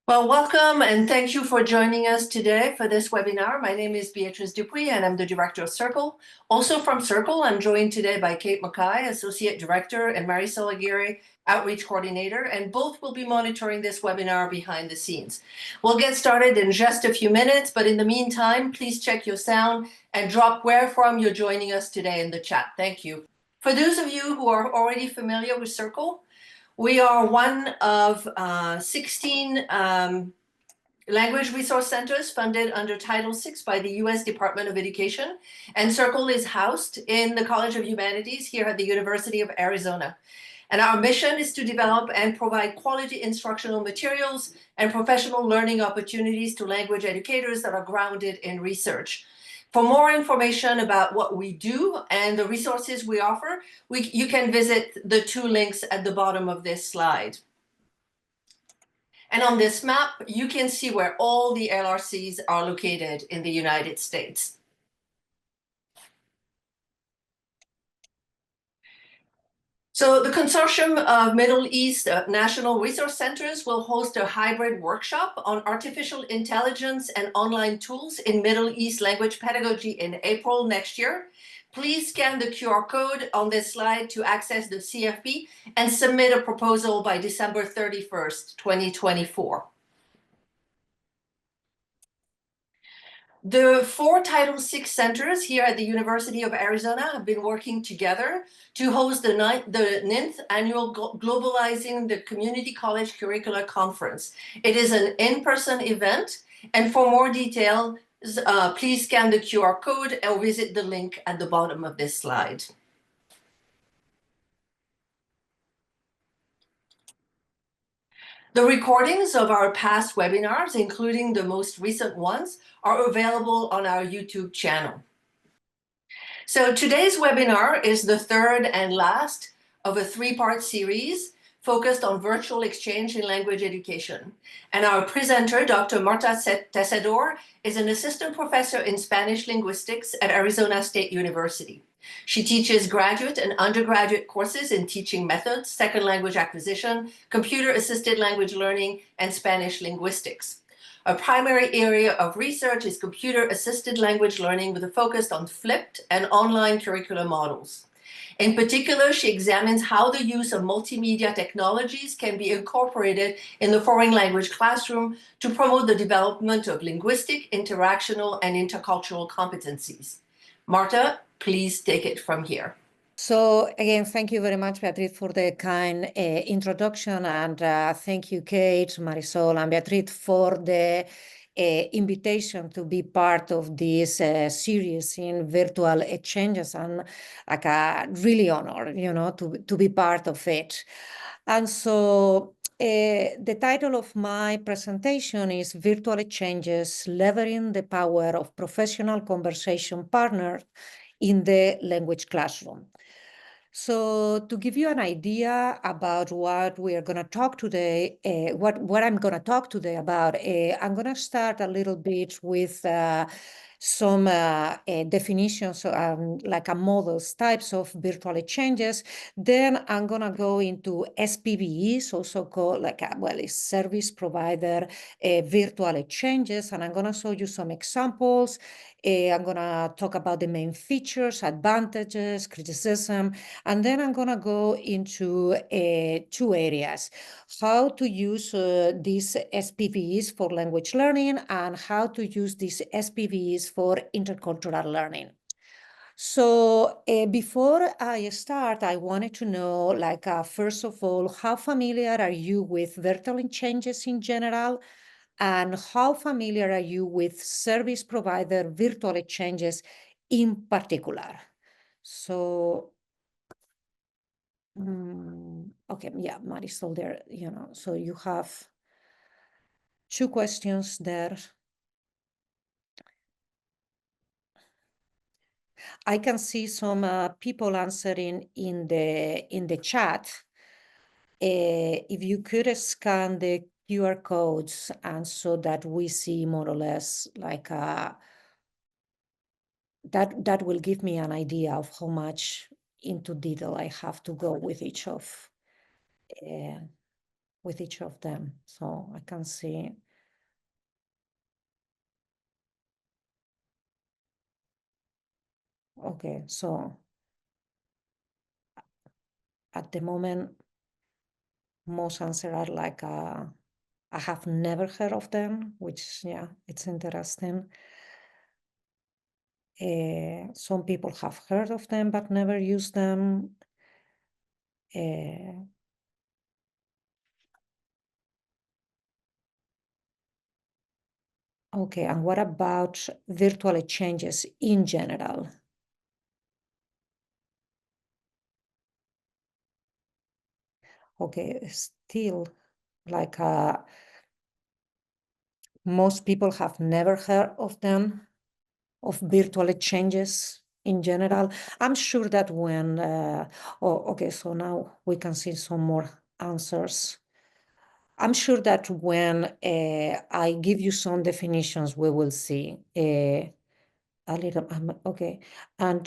Well, welcome and thank you for joining us today for this webinar. My name is Beatrice Dupuy and I'm the director of Circle. Also from Circle, I'm joined today by Kate Mackay, Associate Director, and Marisol Aguirre, Outreach Coordinator, and both will be monitoring this webinar behind the scenes. We'll get started in just a few minutes, but in the meantime, please check your sound and drop where from you're joining us today in the chat. Thank you. For those of you who are already familiar with Circle, we are one of 16 language resource centers funded under Title VI by the U.S. Department of Education, and Circle is housed in the College of Humanities here at the University of Arizona. And our mission is to develop and provide quality instructional materials and professional learning opportunities to language educators that are grounded in research. For more information about what we do and the resources we offer, you can visit the two links at the bottom of this slide. And on this map, you can see where all the LRCs are located in the United States. So the Consortium of Middle East National Resource Centers will host a hybrid workshop on artificial intelligence and online tools in Middle East language pedagogy in April next year. Please scan the QR code on this slide to access the CFP and submit a proposal by December 31st, 2024. The 4 Title VI centers here at the University of Arizona have been working together to host the 9th annual Globalizing the Community College Curricula Conference. It is an in-person event, and for more details, please scan the QR code or visit the link at the bottom of this slide. The recordings of our past webinars, including the most recent ones, are available on our YouTube channel. So today's webinar is the third and last of a 3-part series focused on virtual exchange in language education. And our presenter, Dr. Marta Tecedor, is an assistant professor in Spanish linguistics at Arizona State University. She teaches graduate and undergraduate courses in teaching methods, second language acquisition, computer-assisted language learning, and Spanish linguistics. A primary area of research is computer-assisted language learning with a focus on flipped and online curriculum models. In particular, she examines how the use of multimedia technologies can be incorporated in the foreign language classroom to promote the development of linguistic, interactional, and intercultural competencies. Marta, please take it from here. So again, thank you very much, Beatrice, for the kind introduction, and thank you, Kate, Marisol, and Beatrice for the invitation to be part of this series in virtual exchanges. I'm like really honored, to be part of it. And so the title of my presentation is Virtual Exchanges, Leveraging the Power of Professional Conversation Partners in the Language Classroom. So to give you an idea about what we are going to talk today, what I'm going to talk today about, I'm going to start a little bit with some definitions, like a models, types of virtual exchanges. Then I'm going to go into SPVEs, also called like a service provider virtual exchanges, and I'm going to show you some examples. I'm going to talk about the main features, advantages, criticism, and then I'm going to go into 2 areas: how to use these SPVs for language learning and how to use these SPVs for intercultural learning. So before I start, I wanted to know, first of all, how familiar are you with virtual exchanges in general? And how familiar are you with service provider virtual exchanges in particular? So, okay, yeah, Marisol there, so you have 2 questions there. I can see some people answering in the chat. If you could scan the QR codes, and so that we see more or less like that will give me an idea of how much into detail I have to go with each of with each of them. So I can see. Okay, so at the moment, most answers are like, I have never heard of them, which, yeah, it's interesting. Some people have heard of them, but never used them. Okay, and what about virtual exchanges in general? Okay, still, like, most people have never heard of them, of virtual exchanges in general. I'm sure that when, okay, so now we can see some more answers. I'm sure that when I give you some definitions, we will see a little, okay. And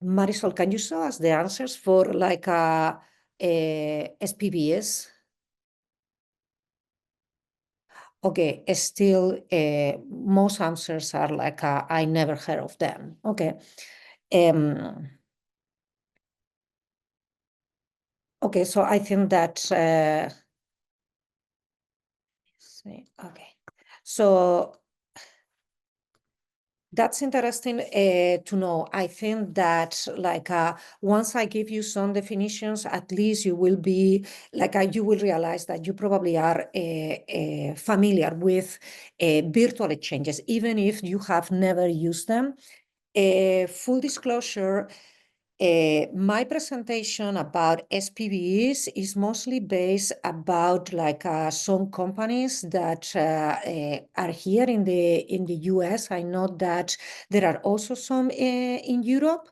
Marisol, can you show us the answers for like SPVs? Okay, still, most answers are like, I never heard of them. Okay. Okay, so I think that, okay. So that's interesting to know. I think that like once I give you some definitions, at least you will be like you will realize that you probably are familiar with virtual exchanges, even if you have never used them. Full disclosure, my presentation about SPVEs is mostly based about like some companies that are here in the US. I know that there are also some in Europe,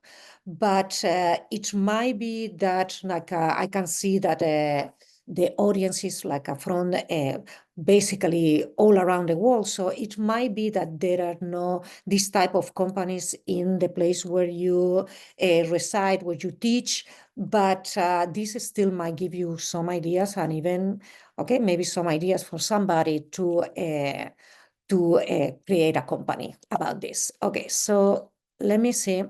but it might be that like I can see that the audience is like from basically all around the world. So it might be that there are no this type of companies in the place where you reside, where you teach, but this still might give you some ideas and even, okay, maybe some ideas for somebody to create a company about this. Okay, so let me see.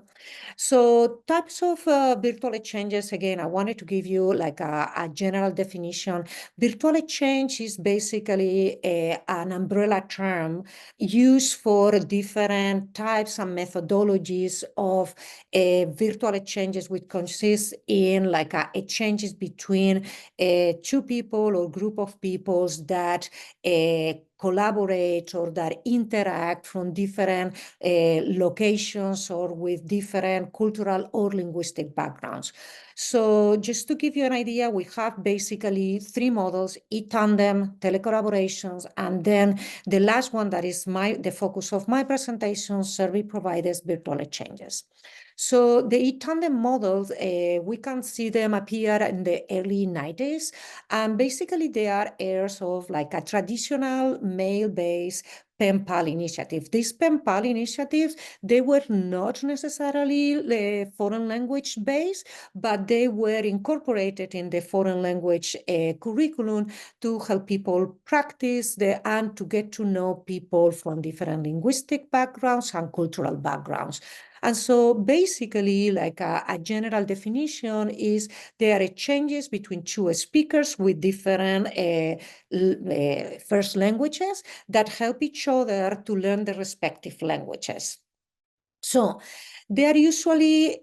So types of virtual exchanges, again, I wanted to give you like a general definition. Virtual exchange is basically an umbrella term used for different types and methodologies of virtual exchanges, which consist in like exchanges between two people or group of peoples that collaborate or that interact from different locations or with different cultural or linguistic backgrounds. So just to give you an idea, we have basically three models: e-tandem, telecollaborations, and then the last one that is the focus of my presentation, service providers virtual exchanges. So the e-tandem models, we can see them appear in the early 90s. And basically they are heirs of like a traditional male-based pen pal initiative. These pen pal initiatives, they were not necessarily foreign language based, but they were incorporated in the foreign language curriculum to help people practice and to get to know people from different linguistic backgrounds and cultural backgrounds. And so basically, like a general definition is there are exchanges between two speakers with different first languages that help each other to learn the respective languages. So they are usually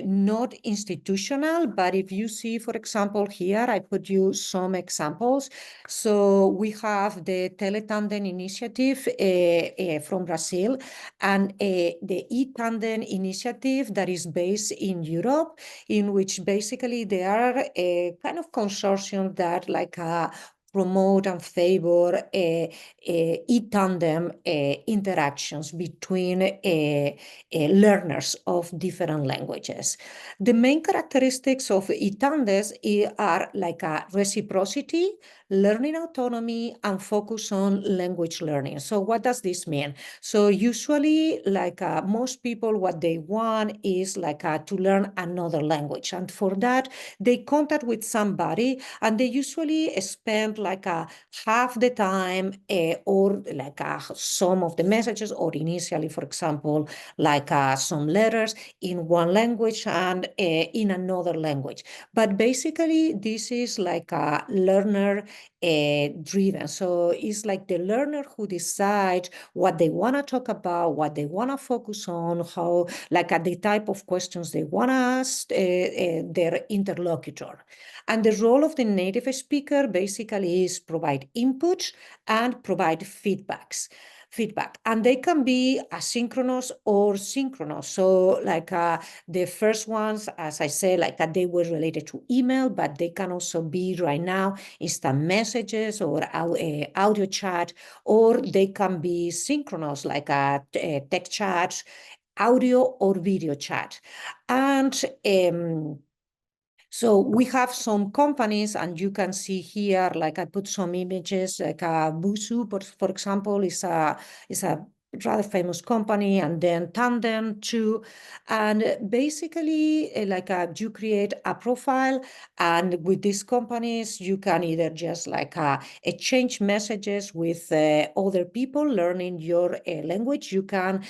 not institutional, but if you see, for example, here, I put you some examples. So we have the Teletandem initiative from Brazil and the e-tandem initiative that is based in Europe, in which basically they are a kind of consortium that like promote and favor e-tandem interactions between learners of different languages. The main characteristics of e-tandems are like a reciprocity, learning autonomy, and focus on language learning. So what does this mean? So usually, like most people, what they want is like to learn another language. And for that, they contact with somebody, and they usually spend like half the time or like some of the messages, or initially, for example, like some letters in one language and in another language. But basically, this is like a learner driven. So it's like the learner who decides what they want to talk about, what they want to focus on, how, like the type of questions they want to ask their interlocutor. And the role of the native speaker basically is provide input and provide feedback, and they can be asynchronous or synchronous. So like the first ones, as I say, like they were related to email, but they can also be right now instant messages or audio chat, or they can be synchronous, like a text chat, audio or video chat. And so we have some companies, and you can see here, like I put some images, like Busu, for example, is a rather famous company, and then Tandem too. And basically, you create a profile, and with these companies, you can either just like exchange messages with other people learning your language. You can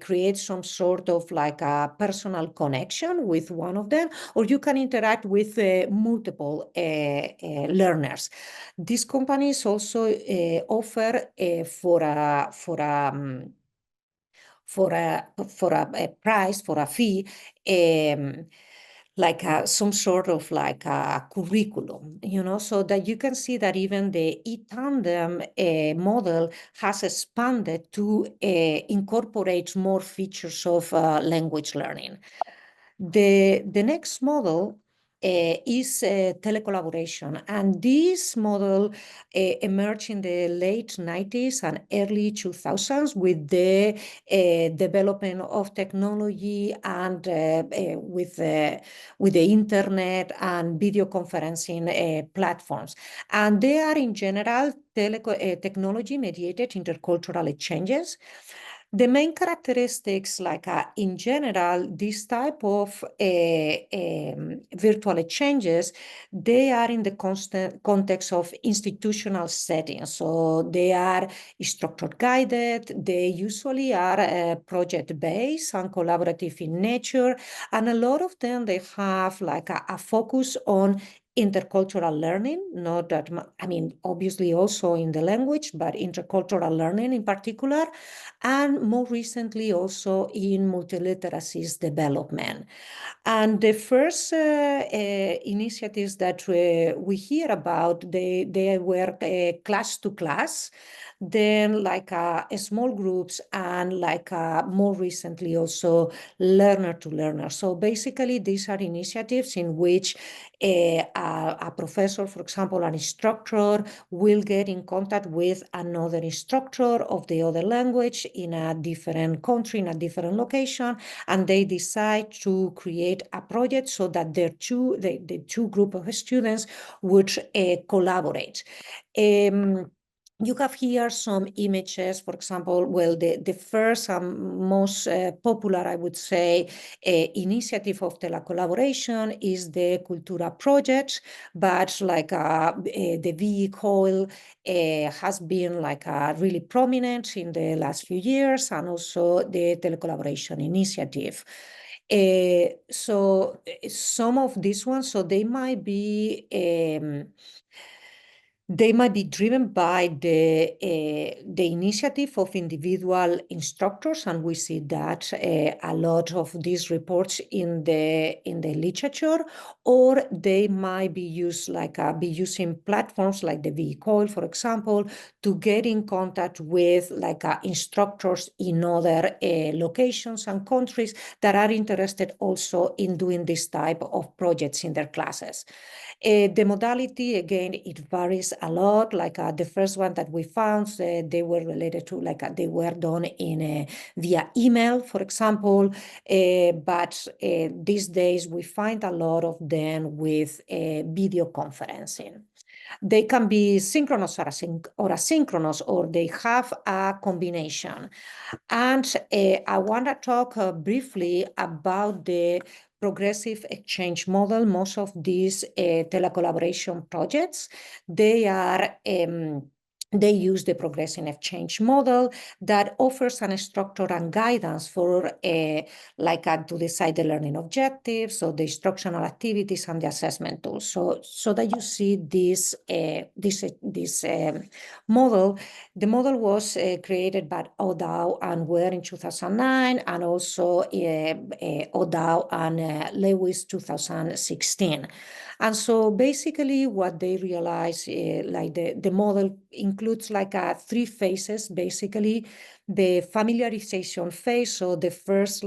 create some sort of like a personal connection with one of them, or you can interact with multiple learners. These companies also offer for a price, for a fee, like some sort of like a curriculum, so that you can see that even the e-tandem model has expanded to incorporate more features of language learning. The next model is telecollaboration, and this model emerged in the late 90s and early 2000s with the development of technology and with the internet and video conferencing platforms. And they are in general technology mediated intercultural exchanges. The main characteristics, like in general, this type of virtual exchanges, they are in the constant context of institutional settings. So they are structure guided. They usually are project-based and collaborative in nature. And a lot of them, they have like a focus on intercultural learning, not that, I mean, obviously also in the language, but intercultural learning in particular, and more recently also in multiliteracy's development. And the first initiatives that we hear about, they were class to class, then like small groups, and like more recently also learner to learner. So basically these are initiatives in which a professor, for example, an instructor, will get in contact with another instructor of the other language in a different country, in a different location, and they decide to create a project so that the two group of students would collaborate. You have here some images, for example, well, the first and most popular, I would say, initiative of telecollaboration is the Cultura project, but like the vehicle has been like really prominent in the last few years, and also the telecollaboration initiative. So some of these ones, so they might be driven by the initiative of individual instructors, and we see that a lot of these reports in the literature, or they might be used like be using platforms like the vehicle, for example, to get in contact with like instructors in other locations and countries that are interested also in doing this type of projects in their classes. The modality, again, it varies a lot. Like the first one that we found, they were related to, like they were done in via email, for example. But these days we find a lot of them with video conferencing. They can be synchronous or asynchronous, or they have a combination. And I want to talk briefly about the progressive exchange model. Most of these telecollaboration projects, they use the progressive exchange model that offers an structure and guidance for to decide the learning objectives, so the instructional activities and the assessment tools. So that you see this model. The model was created by O'Dowd and Ware in 2009, and also O'Dowd and Lewis 2016. And so basically what they realize, the model includes three phases, basically. The familiarization phase, so the first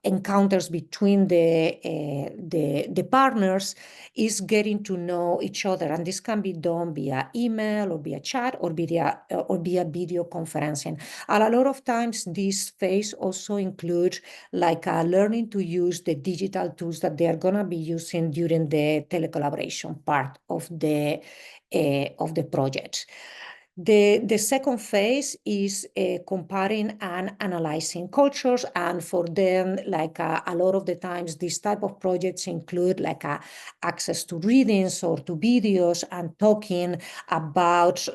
encounters between the partners is getting to know each other, and this can be done via email or via chat or via video conferencing. And a lot of times this phase also includes learning to use the digital tools that they are going to be using during the telecollaboration part of the project. The second phase is comparing and analyzing cultures, and for them, a lot of the times, these type of projects include access to readings or to videos and talking about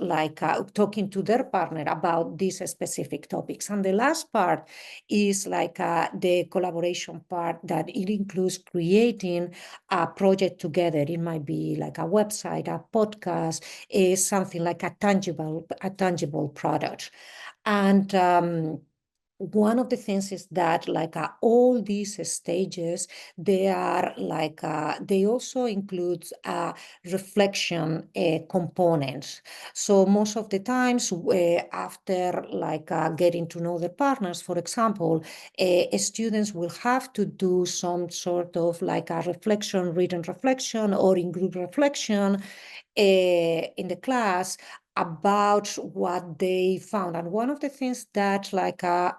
talking to their partner about these specific topics. And the last part is the collaboration part, that it includes creating a project together. It might be a website, a podcast, is something like a tangible product. And one of the things is that all these stages, they are they also include a reflection component. So most of the times after getting to know the partners, for example, students will have to do some sort of a reflection, written reflection, or in group reflection in the class about what they found. And one of the things that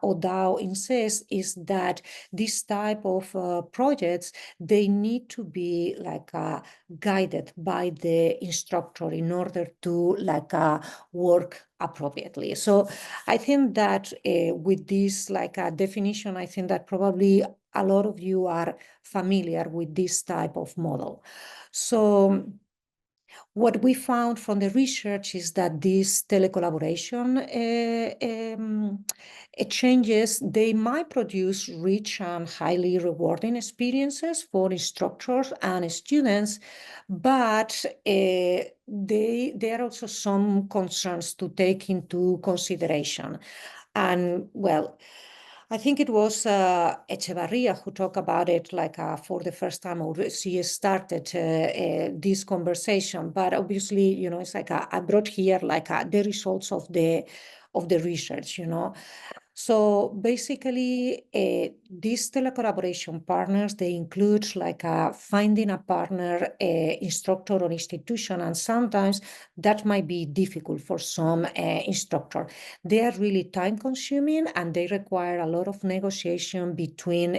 O'Dowd insists is that this type of projects, they need to be guided by the instructor in order to work appropriately. So I think that with this definition, I think that probably a lot of you are familiar with this type of model. So what we found from the research is that these telecollaboration changes, they might produce rich and highly rewarding experiences for instructors and students, but there are also some concerns to take into consideration. And well, I think it was Echevarria who talked about it for the first time, or she started this conversation. But obviously, it's I brought here the results of the research, So basically, these telecollaboration partners, they include finding a partner, instructor or institution, and sometimes that might be difficult for some instructor. They are really time consuming, and they require a lot of negotiation between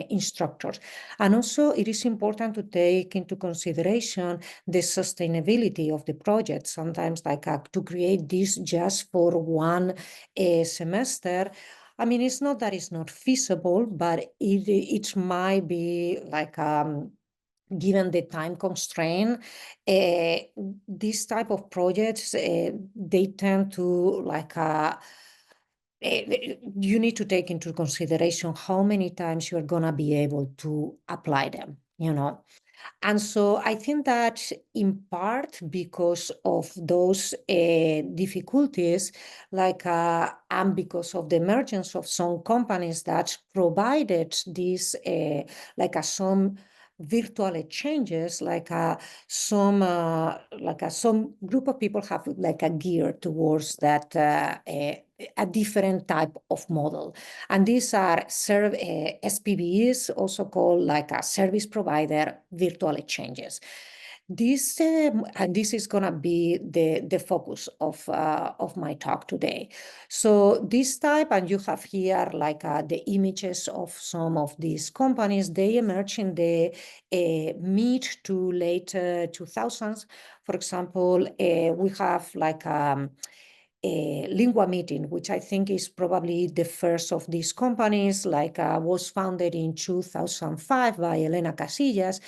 instructors. And also it is important to take into consideration the sustainability of the project. Sometimes to create this just for one semester, I mean, it's not that it's not feasible, but it might be given the time constraint, these type of projects, they tend to you need to take into consideration how many times you're going to be able to apply them, And so I think that in part because of those difficulties, and because of the emergence of some companies that provided these, some virtual exchanges, some group of people have a gear towards that a different type of model. And these are SPVEs, also called a service provider virtual exchanges. This and this is gonna be the focus of my talk today. So this type, and you have here like the images of some of these companies. They emerge in the mid to late 2000s. For example, we have like Lingua Meeting, which I think is probably the first of these companies, like was founded in 2005 by Elena Casillas.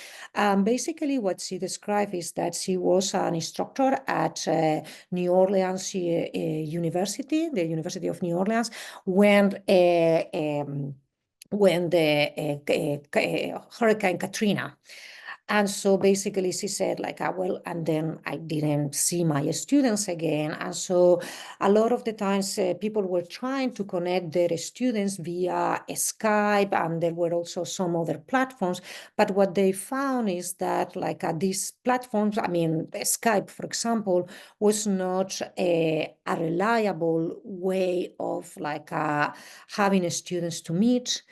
Basically, what she described is that she was an instructor at New Orleans University, the University of New Orleans, when the Hurricane Katrina. And so basically she said like, well, and then I didn't see my students again. And so a lot of the times people were trying to connect their students via Skype, and there were also some other platforms. But what they found is that like these platforms, I mean, Skype, for example, was not a reliable way of like having students to meet.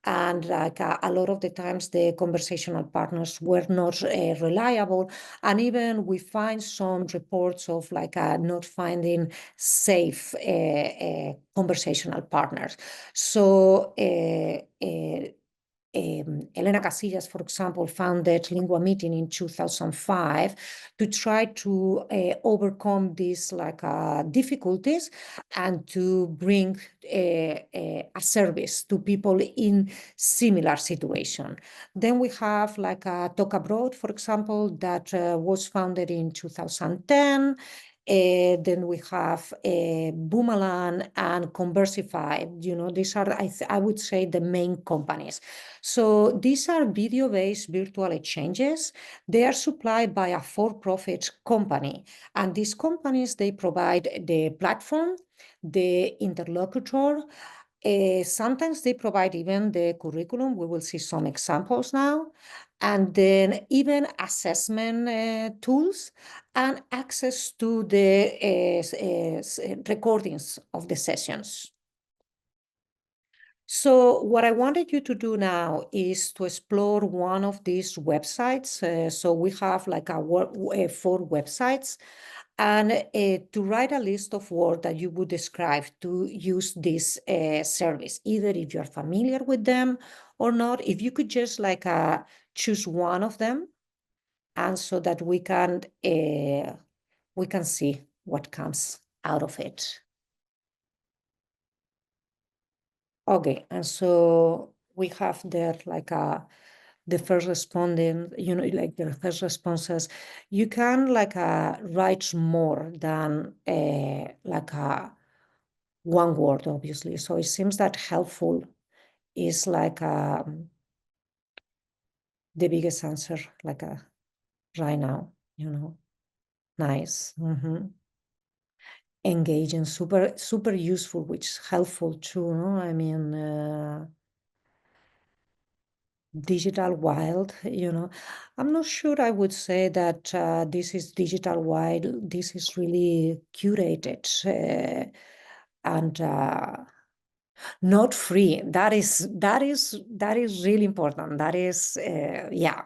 And like a lot of the times the conversational partners were not reliable. And even we find some reports of like not finding safe conversational partners. So Elena Casillas, for example, founded Lingua Meeting in 2005 to try to overcome these like difficulties and to bring a service to people in similar situation. Then we have like Talk Abroad, for example, that was founded in 2010. Then we have Boomerang and Conversify. You know, these are, I would say, the main companies. So these are video-based virtual exchanges. They are supplied by a for-profit company. And these companies, they provide the platform, the interlocutor. Sometimes they provide even the curriculum. We will see some examples now. And then even assessment tools and access to the recordings of the sessions. So what I wanted you to do now is to explore one of these websites. So we have like 4 websites, and to write a list of words that you would describe to use this service, either if you're familiar with them or not. If you could just like choose one of them, and so that we can see what comes out of it. Okay, and so we have there like the first respondent, you know, like the first responses. You can like write more than like one word, obviously. So it seems that helpful is like the biggest answer, like right now, you know. Nice. Engaging, super useful, which is helpful too, no? I mean, digital wild, you know. I'm not sure I would say that this is digital wild. This is really curated and not free. That is really important. That is yeah.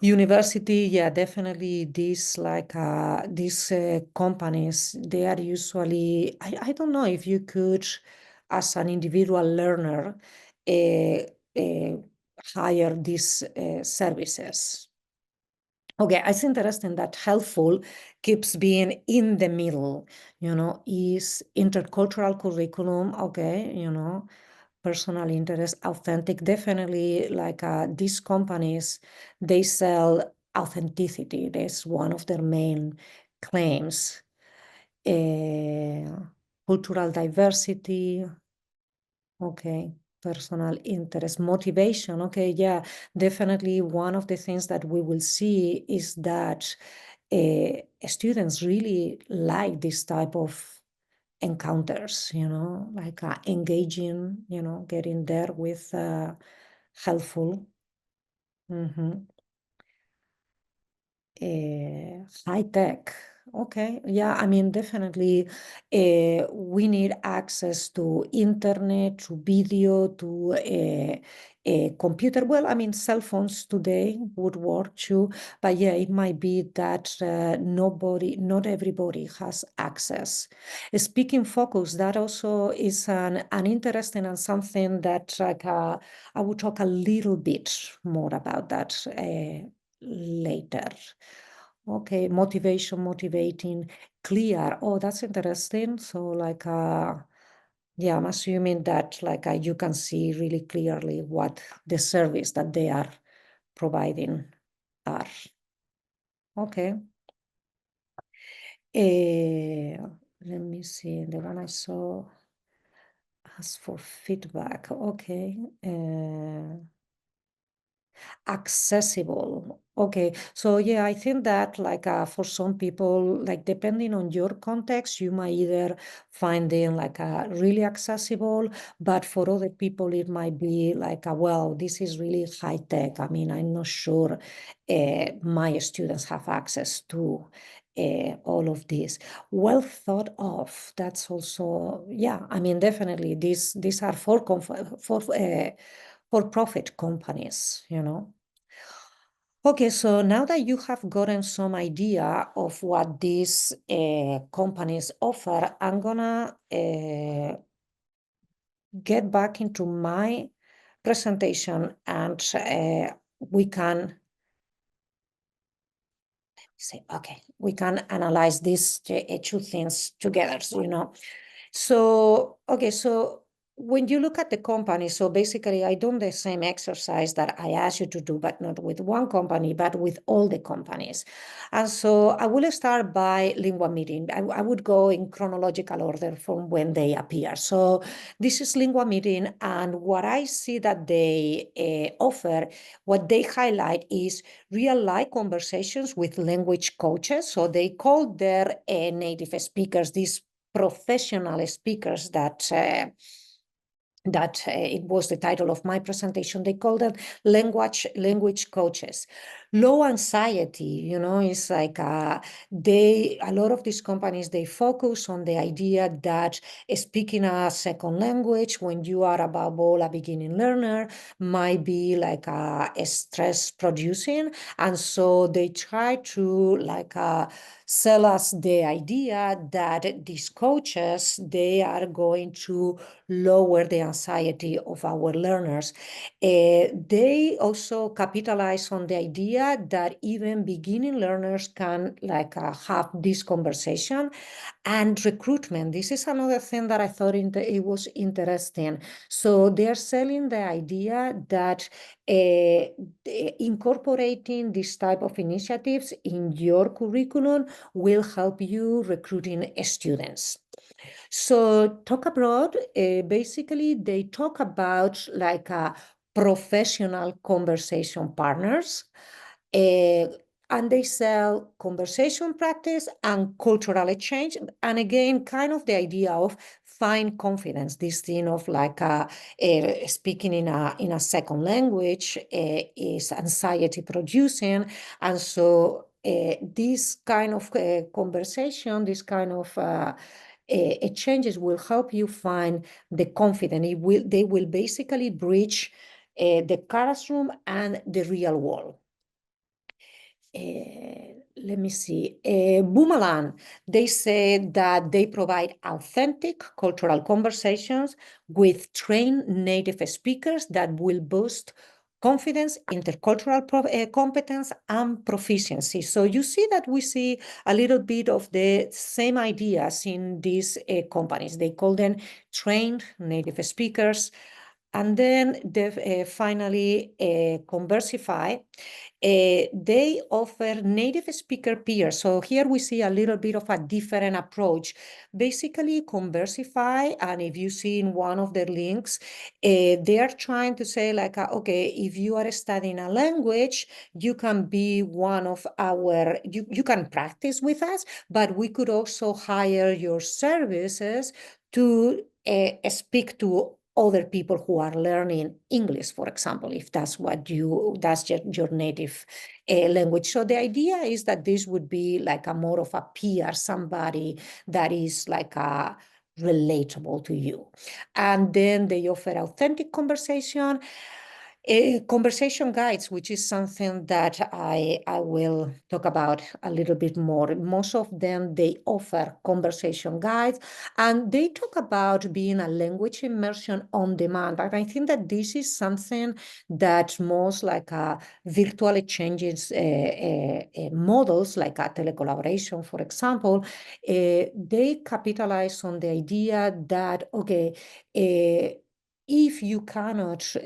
University, yeah, definitely these like these companies, they are usually, I don't know if you could, as an individual learner, hire these services. Okay, it's interesting that helpful keeps being in the middle, you know, is intercultural curriculum, okay, you know, personal interest, authentic, definitely like these companies, they sell authenticity. That's one of their main claims. Cultural diversity, okay, personal interest, motivation, okay, yeah, definitely one of the things that we will see is that students really like this type of encounters, you know, like engaging, you know, getting there with helpful. High tech. Okay. Yeah, I mean, definitely, we need access to internet, to video, to a computer. Well, I mean, cell phones today would work too, but yeah, it might be that not everybody has access. Speaking focus, that also is an interesting and something that like I will talk a little bit more about that later. Okay, motivation, motivating, clear. Oh, that's interesting. So like, yeah, I'm assuming that like you can see really clearly what the service that they are providing are. Okay. Let me see. The one I saw ask for feedback. Okay. Accessible. Okay, so yeah, I think that like for some people, like depending on your context, you might either find them like really accessible, but for other people, it might be like, well, this is really high tech. I mean, I'm not sure my students have access to all of this. Well thought of. That's also, yeah, I mean, definitely these are for-profit companies, you know. Okay, so now that you have gotten some idea of what these companies offer, I'm gonna get back into my presentation and we can say, okay, we can analyze these two things together, so, you know. So, okay, so when you look at the company, so basically I done the same exercise that I asked you to do, but not with one company, but with all the companies. And so I will start by Lingua Meeting. I would go in chronological order from when they appear. So this is Lingua Meeting, and what I see that they offer, what they highlight is real-life conversations with language coaches. So they call their native speakers these professional speakers that it was the title of my presentation. They call them language coaches. Low anxiety, you know, is like a lot of these companies, they focus on the idea that speaking a second language when you are above all a beginning learner might be like a stress producing. And so they try to like sell us the idea that these coaches, they are going to lower the anxiety of our learners. They also capitalize on the idea that even beginning learners can like have this conversation. And recruitment, this is another thing that I thought it was interesting. So they're selling the idea that incorporating this type of initiatives in your curriculum will help you recruiting students. So Talk Abroad, basically they talk about like professional conversation partners, and they sell conversation practice and cultural exchange. And again, kind of the idea of find confidence, this thing of like speaking in a second language is anxiety producing. And so this kind of conversation, this kind of exchanges will help you find the confidence. They will basically bridge the classroom and the real world. Let me see. Boomerang, they say that they provide authentic cultural conversations with trained native speakers that will boost confidence, intercultural competence, and proficiency. So you see that we see a little bit of the same ideas in these companies. They call them trained native speakers. And then finally, Conversify, they offer native speaker peers. So here we see a little bit of a different approach. Basically, Conversify, and if you see in one of their links, they are trying to say like, okay, if you are studying a language, you can be one of our, you can practice with us, but we could also hire your services to speak to other people who are learning English, for example, if that's that's your native language. So the idea is that this would be like a more of a peer, somebody that is like a relatable to you. And then they offer authentic conversation. Conversation guides, which is something that I will talk about a little bit more. Most of them, they offer conversation guides, and they talk about being a language immersion on demand. And I think that this is something that most like virtual exchanges models, like a telecollaboration, for example, they capitalize on the idea that, okay, if you cannot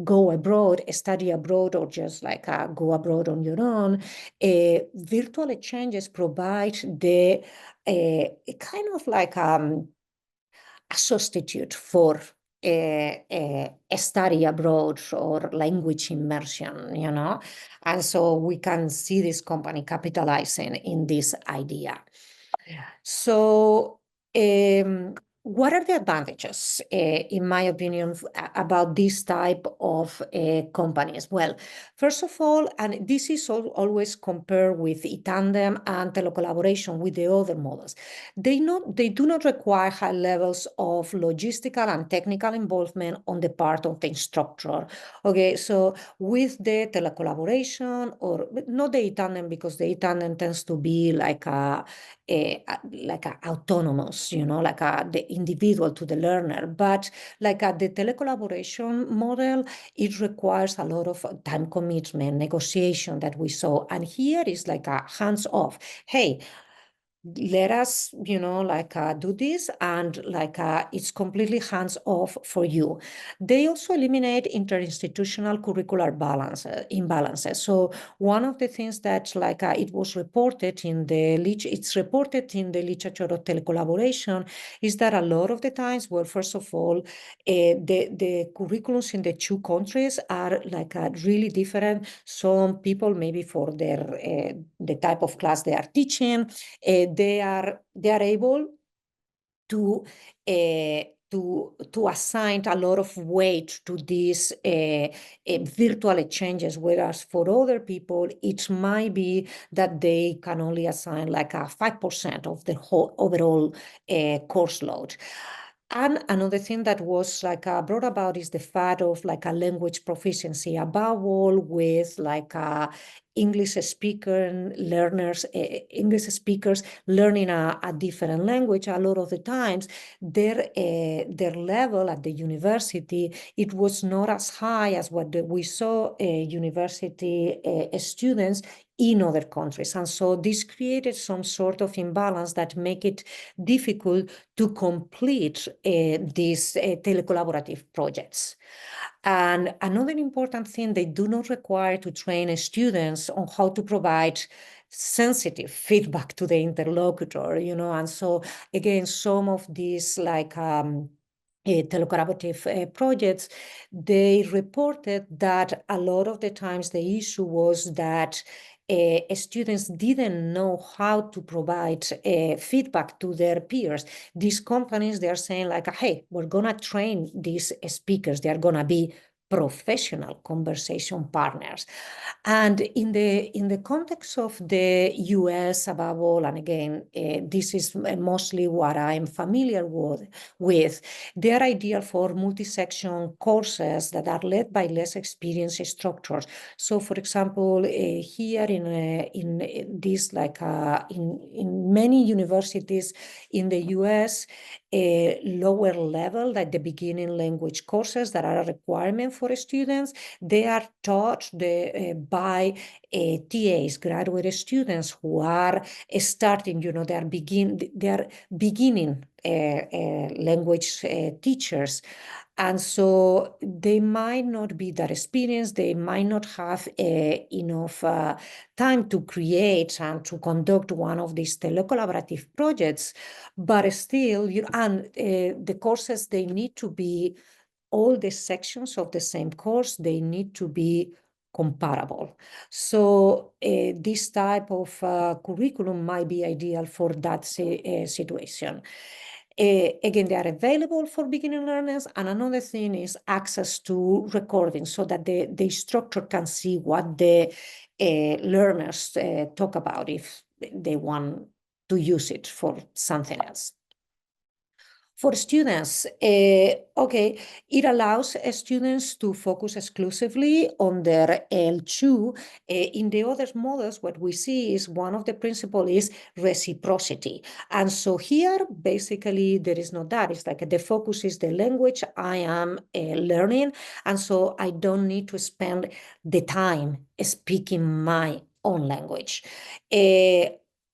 go abroad, study abroad, or just like go abroad on your own, virtual exchanges provide the kind of like a substitute for a study abroad or language immersion, you know? And so we can see this company capitalizing in this idea. So what are the advantages, in my opinion, about this type of companies? Well, first of all, and this is always compared with e-tandem and telecollaboration with the other models, they do not require high levels of logistical and technical involvement on the part of the instructor. Okay, so with the telecollaboration, or not the e-tandem, because the e-tandem tends to be like autonomous, you know, the individual to the learner. But the telecollaboration model, it requires a lot of time commitment, negotiation that we saw. And here is like a hands-off. Hey, let us, you know, do this, and it's completely hands-off for you. They also eliminate interinstitutional curricular imbalances. So one of the things that it was reported in the literature of telecollaboration is that a lot of the times, well, first of all, the curriculums in the two countries are really different. Some people, maybe for their the type of class they are teaching, they are able to assign a lot of weight to these virtual exchanges, whereas for other people, it might be that they can only assign like a 5% of the whole overall course load. And another thing that was brought about is the fact of a language proficiency, above all with English speakers learning a different language. A lot of the times, their level at the university, it was not as high as what we saw university students in other countries. And so this created some sort of imbalance that make it difficult to complete these telecollaborative projects. And another important thing, they do not require to train students on how to provide sensitive feedback to the interlocutor, you know. And so again, some of these telecollaborative projects, they reported that a lot of the times the issue was that students didn't know how to provide feedback to their peers. These companies, they are saying hey, we're gonna train these speakers. They are gonna be professional conversation partners. And in the context of the US above all, and again, this is mostly what I'm familiar with, they are ideal for multi-section courses that are led by less experienced instructors. So for example, here in this, in many universities in the US, lower level, like the beginning language courses that are a requirement for students, they are taught by TAs, graduate students who are starting, you know, they are beginning language teachers. And so they might not be that experienced, they might not have enough time to create and to conduct one of these telecollaborative projects, but still, the courses, they need to be, all the sections of the same course, they need to be comparable. So this type of curriculum might be ideal for that situation. Again, they are available for beginner learners. And another thing is access to recordings so that the instructor can see what the learners talk about if they want to use it for something else. For students, okay, it allows students to focus exclusively on their L2. In the other models, what we see is one of the principles is reciprocity. And so here, basically, there is no that. It's like the focus is the language I am learning. And so I don't need to spend the time speaking my own language.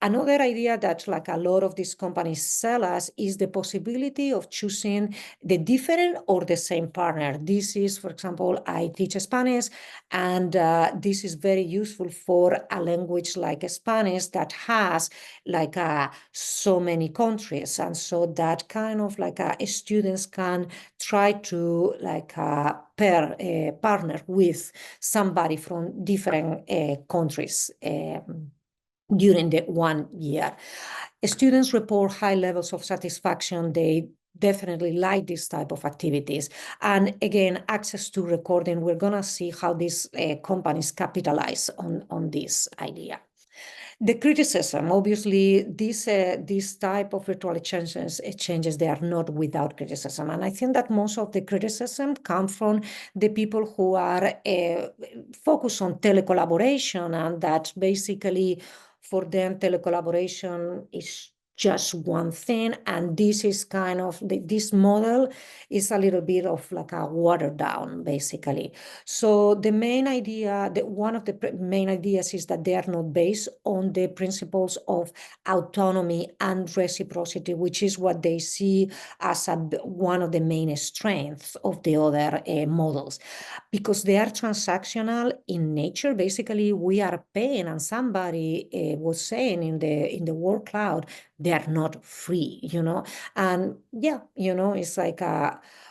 Another idea that like a lot of these companies sell us is the possibility of choosing the different or the same partner. This is, for example, I teach Spanish, and this is very useful for a language like Spanish that has like so many countries. And so that kind of like students can try to like partner with somebody from different countries. During the 1 year. Students report high levels of satisfaction. They definitely like this type of activities. And again, access to recording, we're gonna see how these companies capitalize on this idea. The criticism, obviously, this type of virtual exchanges, they are not without criticism. And I think that most of the criticism come from the people who are focused on telecollaboration, and that basically for them, telecollaboration is just one thing. And this is kind of, this model is a little bit of like a watered down, basically. So the main idea, one of the main ideas is that they are not based on the principles of autonomy and reciprocity, which is what they see as one of the main strengths of the other models. Because they are transactional in nature, basically we are paying, and somebody was saying in the word cloud, they are not free, and yeah, it's like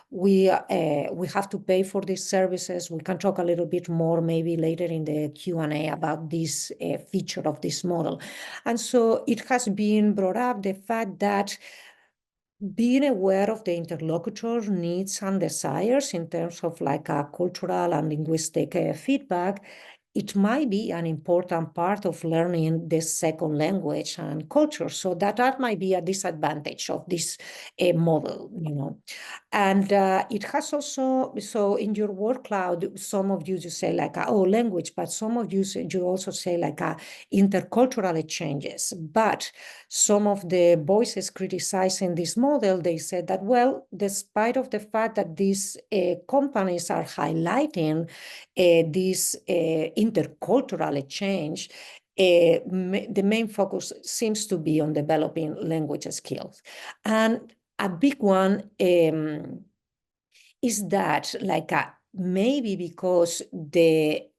we have to pay for these services. We can talk a little bit more maybe later in the Q&A about this feature of this model. And so it has been brought up, the fact that being aware of the interlocutor needs and desires in terms of like a cultural and linguistic feedback, it might be an important part of learning the second language and culture. So that might be a disadvantage of this model, And it has also, so in your word cloud, some of you say like, oh, language, but some of you also say like intercultural exchanges. But some of the voices criticizing this model, they said that, well, despite of the fact that these companies are highlighting this intercultural exchange, the main focus seems to be on developing language skills. And a big one is that like maybe because the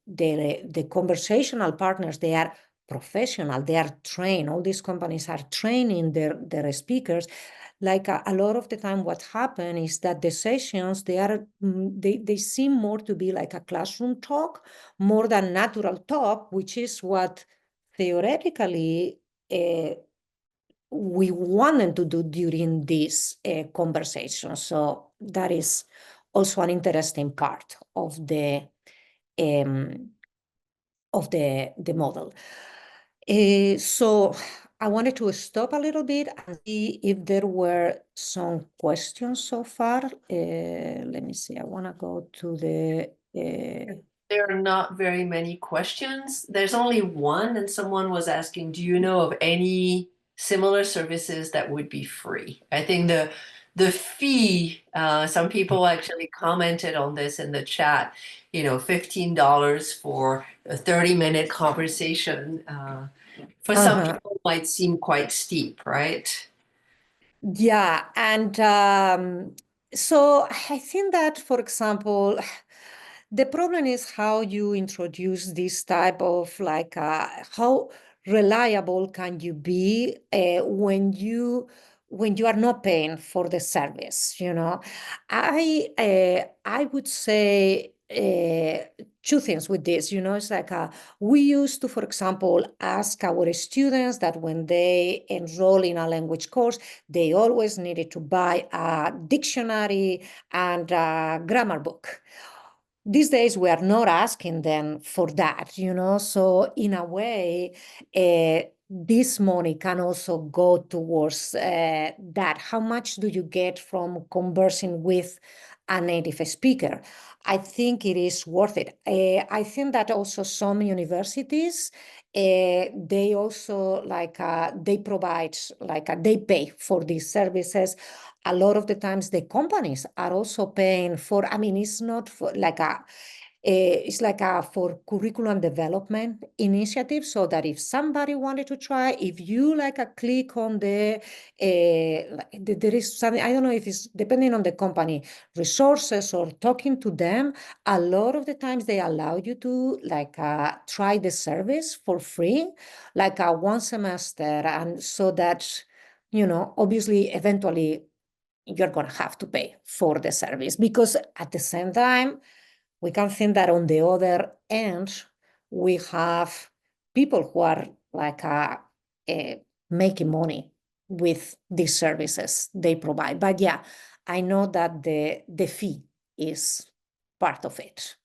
conversational partners, they are professional, they are trained, all these companies are training their speakers. Like a lot of the time what happens is that the sessions, they seem more to be like a classroom talk more than natural talk, which is what theoretically we want them to do during this conversation. So that is also an interesting part of the model. So I wanted to stop a little bit and see if there were some questions so far. Let me see. I want to go to the. There are not very many questions. There's only one, and someone was asking, do you know of any similar services that would be free? I think the fee, some people actually commented on this in the chat, $15 for a 30-minute conversation. For some people might seem quite steep, right? Yeah, and so I think that, for example, the problem is how you introduce this type of like how reliable can you be when you are not paying for the service, I would say two things with this, it's like we used to, for example, ask our students that when they enroll in a language course, they always needed to buy a dictionary and a grammar book. These days, we are not asking them for that, so in a way, this money can also go towards that. How much do you get from conversing with a native speaker? I think it is worth it. I think that also some universities, they also they provide they pay for these services. A lot of the times the companies are also paying for, it's not for it's like a for curriculum development initiative, so that if somebody wanted to try, if you click on there is something, I don't know if it's depending on the company, resources or talking to them, a lot of the times they allow you to try the service for free, one semester, and so that, obviously, eventually you're going to have to pay for the service, because at the same time, we can think that on the other end, we have people who are making money with these services they provide. But yeah, I know that the fee is part of it,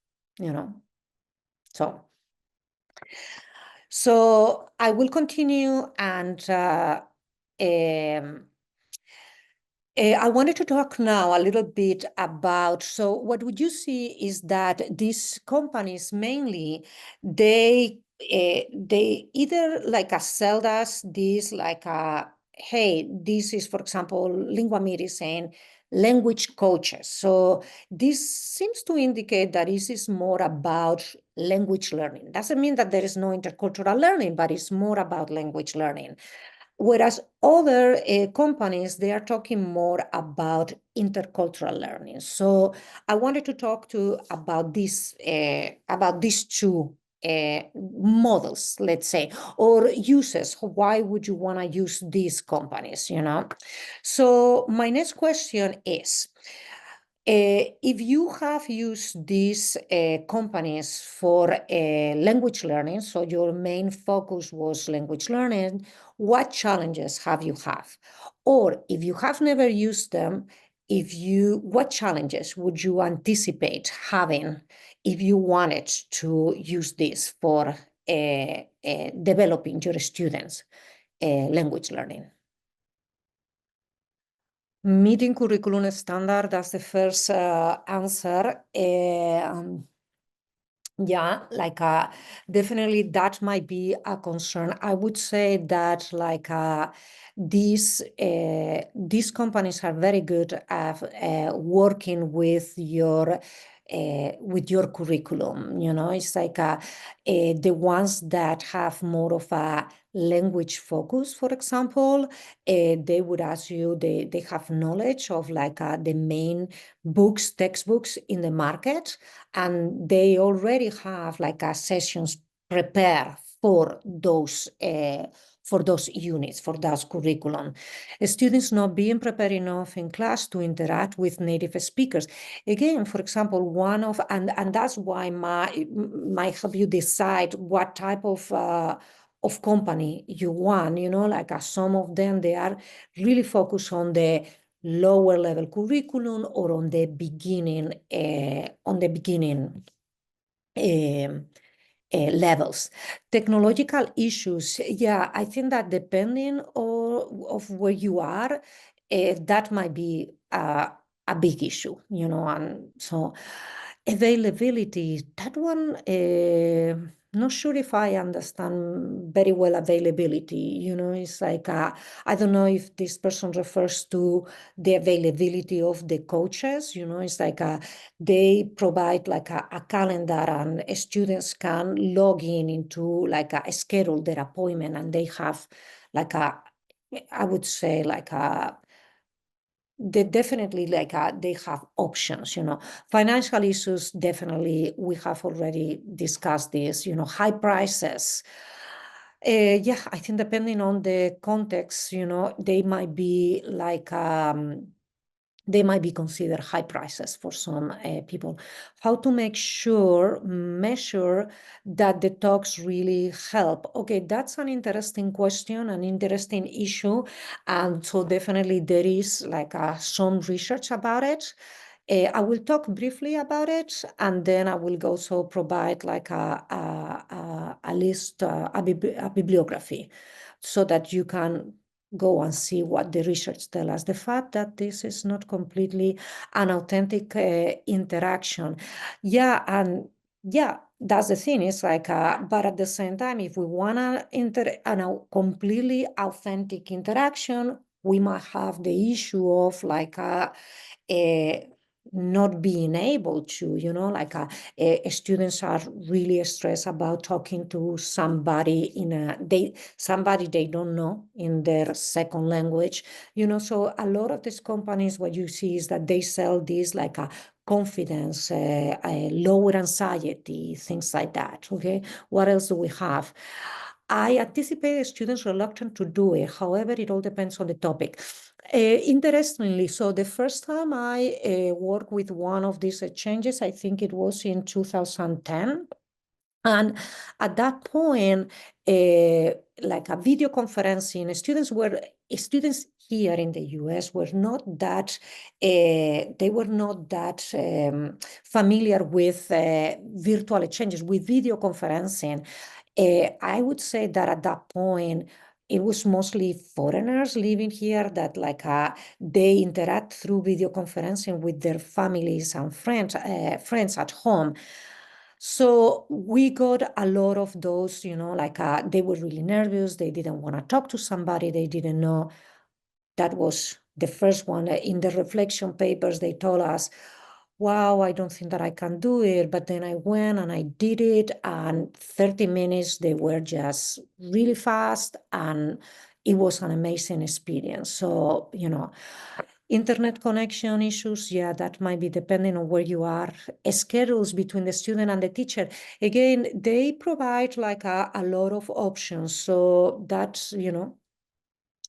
So I will continue, and I wanted to talk now a little bit about, so what would you see is that these companies mainly, they either sell us this hey, this is, for example, LinguaMeet is saying language coaches. So this seems to indicate that this is more about language learning. Doesn't mean that there is no intercultural learning, but it's more about language learning. Whereas other companies, they are talking more about intercultural learning. So I wanted to talk about these two models, let's say, or uses. Why would you want to use these companies, So my next question is, if you have used these companies for language learning, so your main focus was language learning, what challenges have you had? Or if you have never used them, what challenges would you anticipate having if you wanted to use this for developing your students' language learning? Meeting curriculum standard, that's the first answer. Yeah, definitely that might be a concern. I would say that these companies are very good at working with your curriculum. It's the ones that have more of a language focus, for example, they would ask you, they have knowledge of the main textbooks in the market, and they already have sessions prepared for those units, for those curriculum. Students not being prepared enough in class to interact with native speakers. Again, for example, and that's why might help you decide what type of company you want, some of them, they are really focused on the lower level curriculum or on the beginning levels. Technological issues, yeah, I think that depending of where you are, that might be a big issue, and so availability, that one, not sure if I understand very well availability. It's I don't know if this person refers to the availability of the coaches. It's they provide a calendar, and students can log into a schedule their appointment, and they have I would say they definitely they have options. Financial issues, definitely, we have already discussed this. High prices, yeah, I think depending on the context, they might be they might be considered high prices for some people. How to measure that the talks really help? Okay, that's an interesting question, an interesting issue. And so definitely there is like some research about it. I will talk briefly about it, and then I will also provide like a list, a bibliography, so that you can go and see what the research tells us. The fact that this is not completely an authentic interaction. Yeah, and yeah, that's the thing. It's like, but at the same time, if we want a completely authentic interaction, we might have the issue of like not being able to, like students are really stressed about talking to somebody somebody they don't know in their second language, so a lot of these companies, what you see is that they sell these like a confidence, lower anxiety, things like that. Okay, what else do we have? I anticipate students reluctant to do it. However, it all depends on the topic. Interestingly, so the first time I worked with one of these exchanges, I think it was in 2010. And at that point, like a video conferencing, students here in the US were not that, they were not that familiar with virtual exchanges, with video conferencing. I would say that at that point, it was mostly foreigners living here that like they interact through video conferencing with their families and friends at home. So we got a lot of those, like they were really nervous. They didn't want to talk to somebody they didn't know. That was the first one. In the reflection papers, they told us, wow, I don't think that I can do it. But then I went and I did it. And 30 minutes, they were just really fast. And it was an amazing experience. So, internet connection issues, yeah, that might be depending on where you are. Schedules between the student and the teacher. Again, they provide like a lot of options. So that's,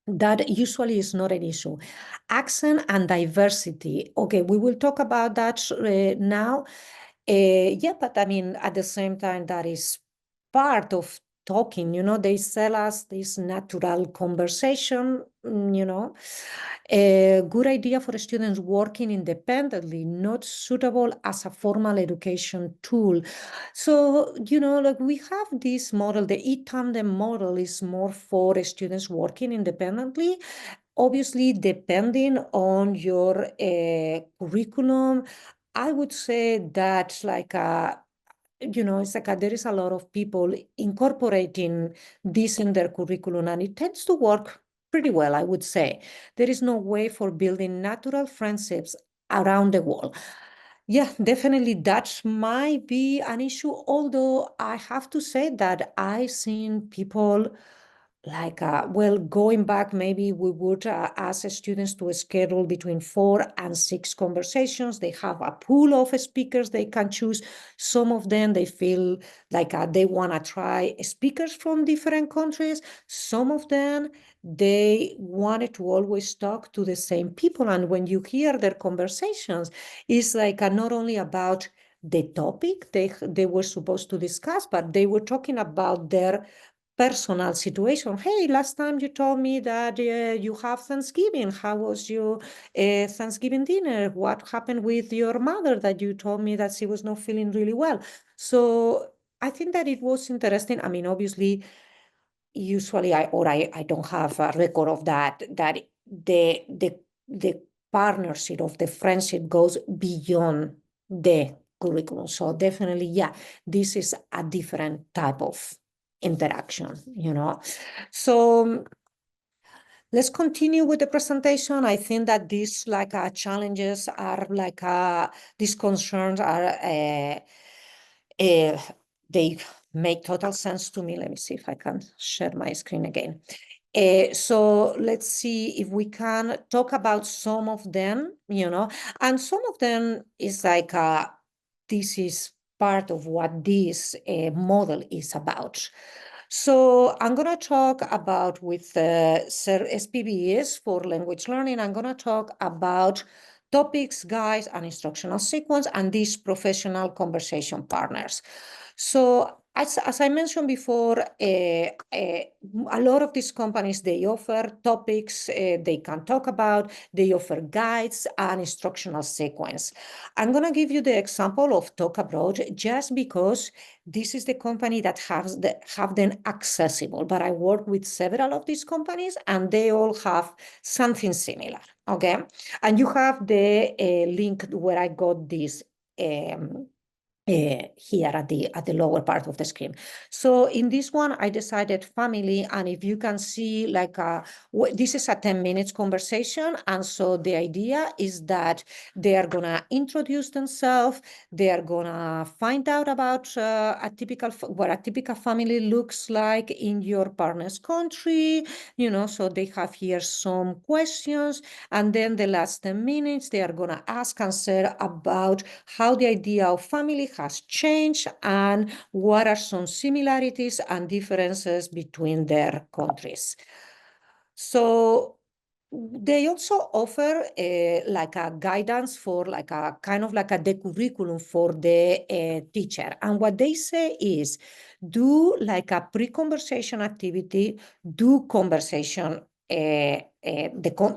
that usually is not an issue. Accent and diversity. Okay, we will talk about that now. Yeah, but I mean, at the same time, that is part of talking, they sell us this natural conversation, A good idea for students working independently, not suitable as a formal education tool. So, like we have this model, the e-tandem model is more for students working independently. Obviously, depending on your curriculum, I would say that like it's like there is a lot of people incorporating this in their curriculum, and it tends to work pretty well, I would say. There is no way for building natural friendships around the world. Yeah, definitely that might be an issue, although I have to say that I've seen people like, well, going back, maybe we would ask students to schedule between 4 and 6 conversations. They have a pool of speakers they can choose. Some of them, they feel like they want to try speakers from different countries. Some of them, they wanted to always talk to the same people. And when you hear their conversations, it's like not only about the topic they were supposed to discuss, but they were talking about their personal situation. Hey, last time you told me that you have Thanksgiving. How was your Thanksgiving dinner? What happened with your mother that you told me that she was not feeling really well? So I think that it was interesting. I mean, obviously, usually I don't have a record of that the partnership of the friendship goes beyond the curriculum. So definitely, yeah, this is a different type of interaction, So let's continue with the presentation. I think that these like challenges are like these concerns are they make total sense to me. Let me see if I can share my screen again. So let's see if we can talk about some of them, and some of them is like this is part of what this model is about. So I'm going to talk about with SPVEs for language learning. I'm going to talk about topics, guides, and instructional sequence, and these professional conversation partners. So as I mentioned before, a lot of these companies, they offer topics they can talk about, they offer guides and instructional sequence. I'm going to give you the example of Talk Abroad just because this is the company that have them accessible, but I work with several of these companies and they all have something similar, okay? And you have the link where I got this here at the lower part of the screen. So in this one, I decided family, and if you can see, like this is a 10 minutes conversation, and so the idea is that they are gonna introduce themselves, they are gonna find out about what a typical family looks like in your partner's country, you know, so they have here some questions, and then the last 10 minutes, they are gonna ask and share about how the idea of family has changed and what are some similarities and differences between their countries. So they also offer like a guidance for like a kind of like the curriculum for the teacher. And what they say is do like a pre-conversation activity, do conversation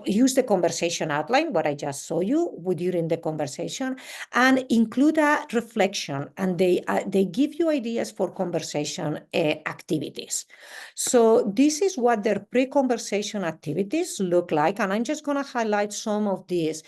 use the conversation outline, what I just saw you during the conversation, and include a reflection. And they give you ideas for conversation activities. So this is what their pre-conversation activities look like. And I'm just going to highlight some of these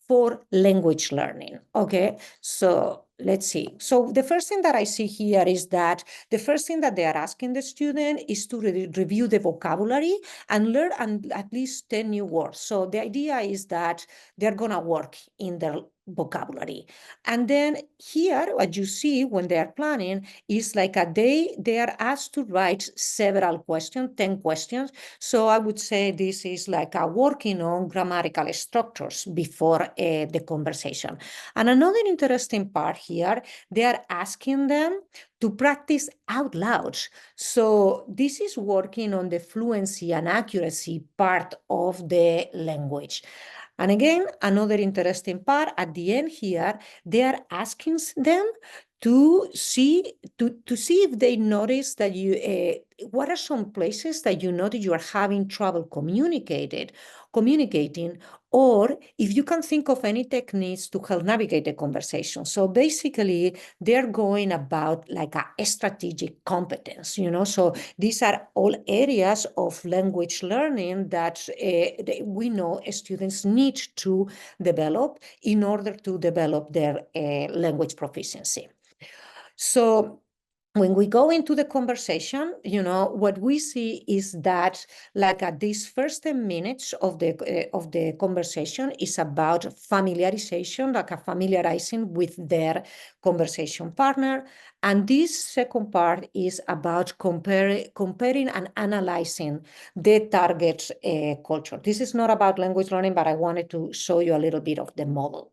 for language learning. Okay, so let's see. So the first thing that I see here is that the first thing that they are asking the student is to review the vocabulary and learn at least 10 new words. So the idea is that they're going to work in their vocabulary. And then here, what you see when they are planning is like they are asked to write several questions, 10 questions. So I would say this is like working on grammatical structures before the conversation. And another interesting part here, they are asking them to practice out loud. So this is working on the fluency and accuracy part of the language. And again, another interesting part at the end here, they are asking them to see if they notice that what are some places that you notice you are having trouble communicating, or if you can think of any techniques to help navigate the conversation. So basically, they're going about like a strategic competence, you know. So these are all areas of language learning that we know students need to develop in order to develop their language proficiency. So when we go into the conversation, you know, what we see is that like at these first 10 minutes of the conversation is about familiarization, like a familiarizing with their conversation partner. And this second part is about comparing and analyzing the target culture. This is not about language learning, but I wanted to show you a little bit of the model.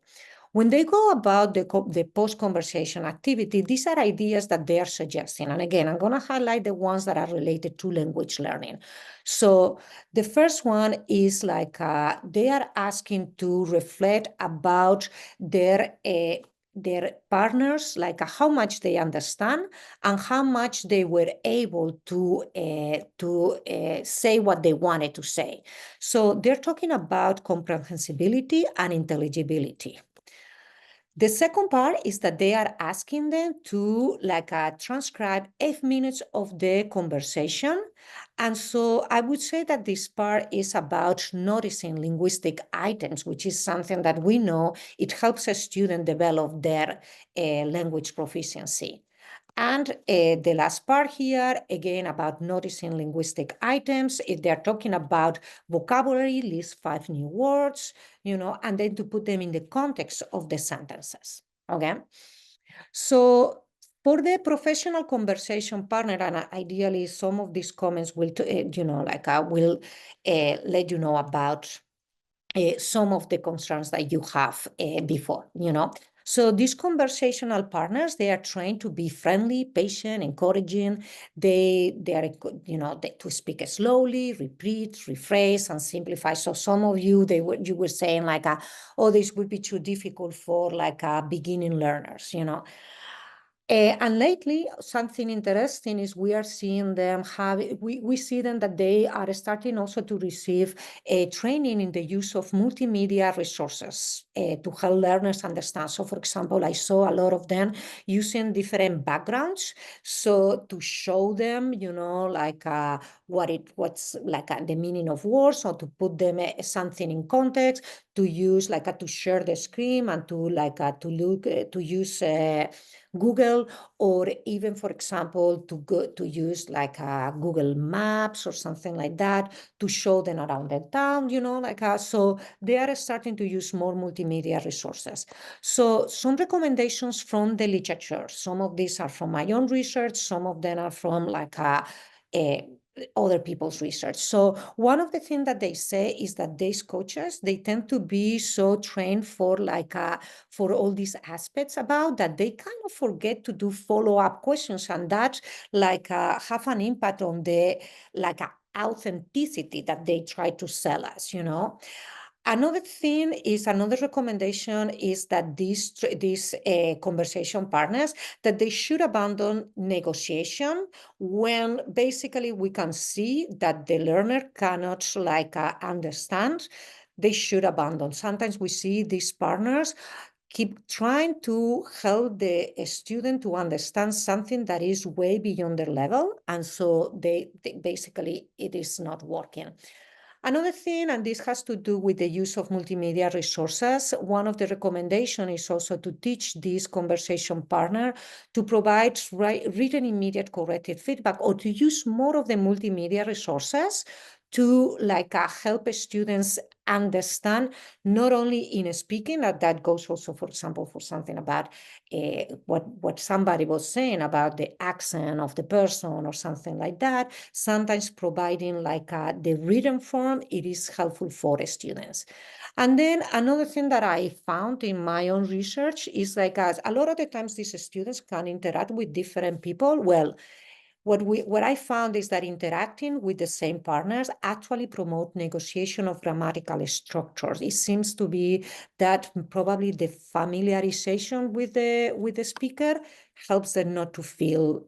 When they go about the post-conversation activity, these are ideas that they are suggesting. And again, I'm going to highlight the ones that are related to language learning. So the first one is like they are asking to reflect about their partners, like how much they understand and how much they were able to say what they wanted to say. So they're talking about comprehensibility and intelligibility. The second part is that they are asking them to like transcribe 8 minutes of the conversation. And so I would say that this part is about noticing linguistic items, which is something that we know it helps a student develop their language proficiency. And the last part here, again, about noticing linguistic items, if they're talking about vocabulary, list 5 new words, you know, and then to put them in the context of the sentences, okay? So for the professional conversation partner, and ideally some of these comments will, you know, like I will let you know about some of the concerns that you have before, you know. So these conversational partners, they are trained to be friendly, patient, encouraging. They are, to speak slowly, repeat, rephrase, and simplify. So some of you, you were saying like, oh, this would be too difficult for like beginning learners, and lately, something interesting is we are seeing them we see them that they are starting also to receive training in the use of multimedia resources to help learners understand. So for example, I saw a lot of them using different backgrounds. So to show them, like what's like the meaning of words, or to put them something in context, to use like to share the screen and to like to look to use Google, or even, for example, to use like Google Maps or something like that to show them around the town, so they are starting to use more multimedia resources. So some recommendations from the literature. Some of these are from my own research. Some of them are from like other people's research. So one of the things that they say is that these coaches, they tend to be so trained for like for all these aspects about that they kind of forget to do follow-up questions, and that like have an impact on the like authenticity that they try to sell us, Another recommendation is that these conversation partners, that they should abandon negotiation when basically we can see that the learner cannot like understand. They should abandon. Sometimes we see these partners keep trying to help the student to understand something that is way beyond their level, and so they basically it is not working. Another thing, and this has to do with the use of multimedia resources, one of the recommendations is also to teach this conversation partner to provide written immediate corrected feedback, or to use more of the multimedia resources to like help students understand, not only in speaking, that goes also, for example, for something about what somebody was saying about the accent of the person or something like that. Sometimes providing like the written form, it is helpful for the students. And then another thing that I found in my own research is like a lot of the times these students can interact with different people. Well, what I found is that interacting with the same partners actually promote negotiation of grammatical structures. It seems to be that probably the familiarization with the speaker helps them not to feel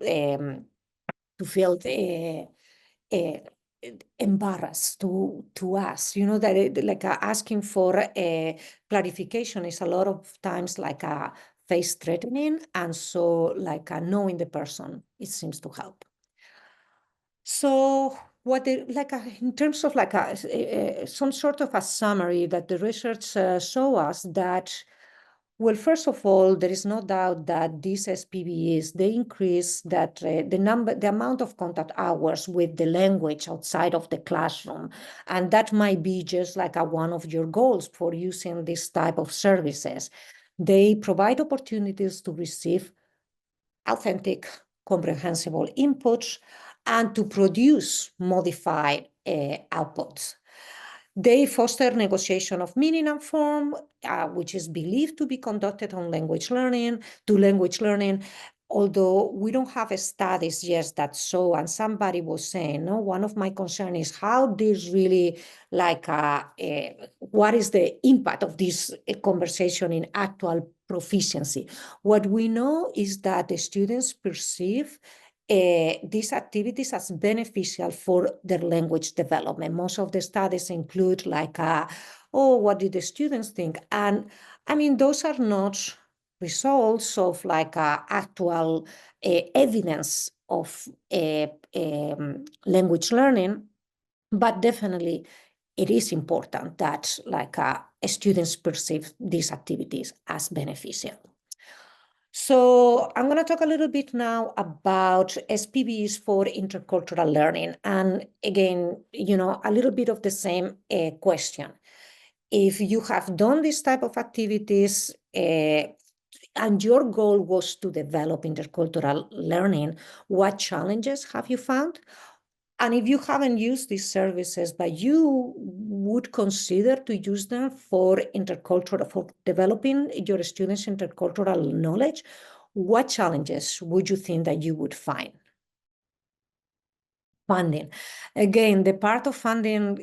embarrassed to ask, that like asking for a clarification is a lot of times like a face threatening, and so like knowing the person, it seems to help. So what in terms of like some sort of a summary that the research show us that, well, first of all, there is no doubt that these SPVEs, they increase that the amount of contact hours with the language outside of the classroom. And that might be just like one of your goals for using this type of services. They provide opportunities to receive authentic, comprehensible inputs and to produce modified outputs. They foster negotiation of meaning and form, which is believed to be conducted on language learning, although we don't have studies yet that show, and somebody was saying, no, one of my concerns is how this really, like, what is the impact of this conversation in actual proficiency? What we know is that the students perceive these activities as beneficial for their language development. Most of the studies include like, oh, what did the students think? And I mean, those are not results of like actual evidence of language learning, but definitely it is important that like students perceive these activities as beneficial. So I'm going to talk a little bit now about SPVs for intercultural learning. And again, a little bit of the same question. If you have done this type of activities and your goal was to develop intercultural learning, what challenges have you found? And if you haven't used these services, but you would consider to use them for developing your students' intercultural knowledge, what challenges would you think that you would find? Funding. Again, the part of funding,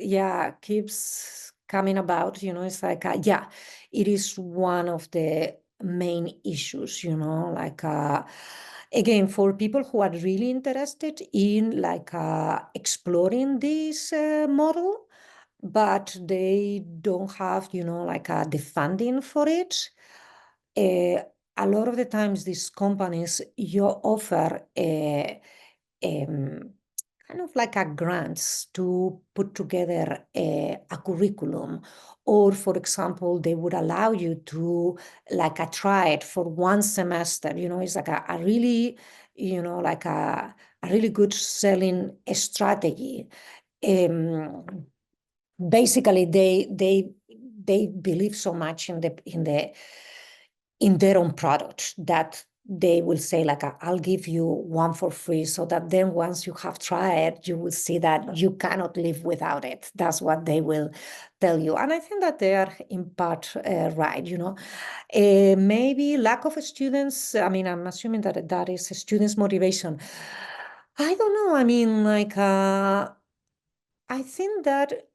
keeps coming about, it's like, it is one of the main issues, again, for people who are really interested in exploring this model, but they don't have, the funding for it. A lot of the times these companies, you offer kind of like a grants to put together a curriculum, or for example, they would allow you to try it for one semester. It's like a really, a really good selling strategy. Basically, they believe so much in their own product that they will say I'll give you one for free, so that then once you have tried it, you will see that you cannot live without it. That's what they will tell you. And I think that they are in part right, maybe lack of students. I mean, I'm assuming that that is students' motivation. I don't know. I mean, I think that,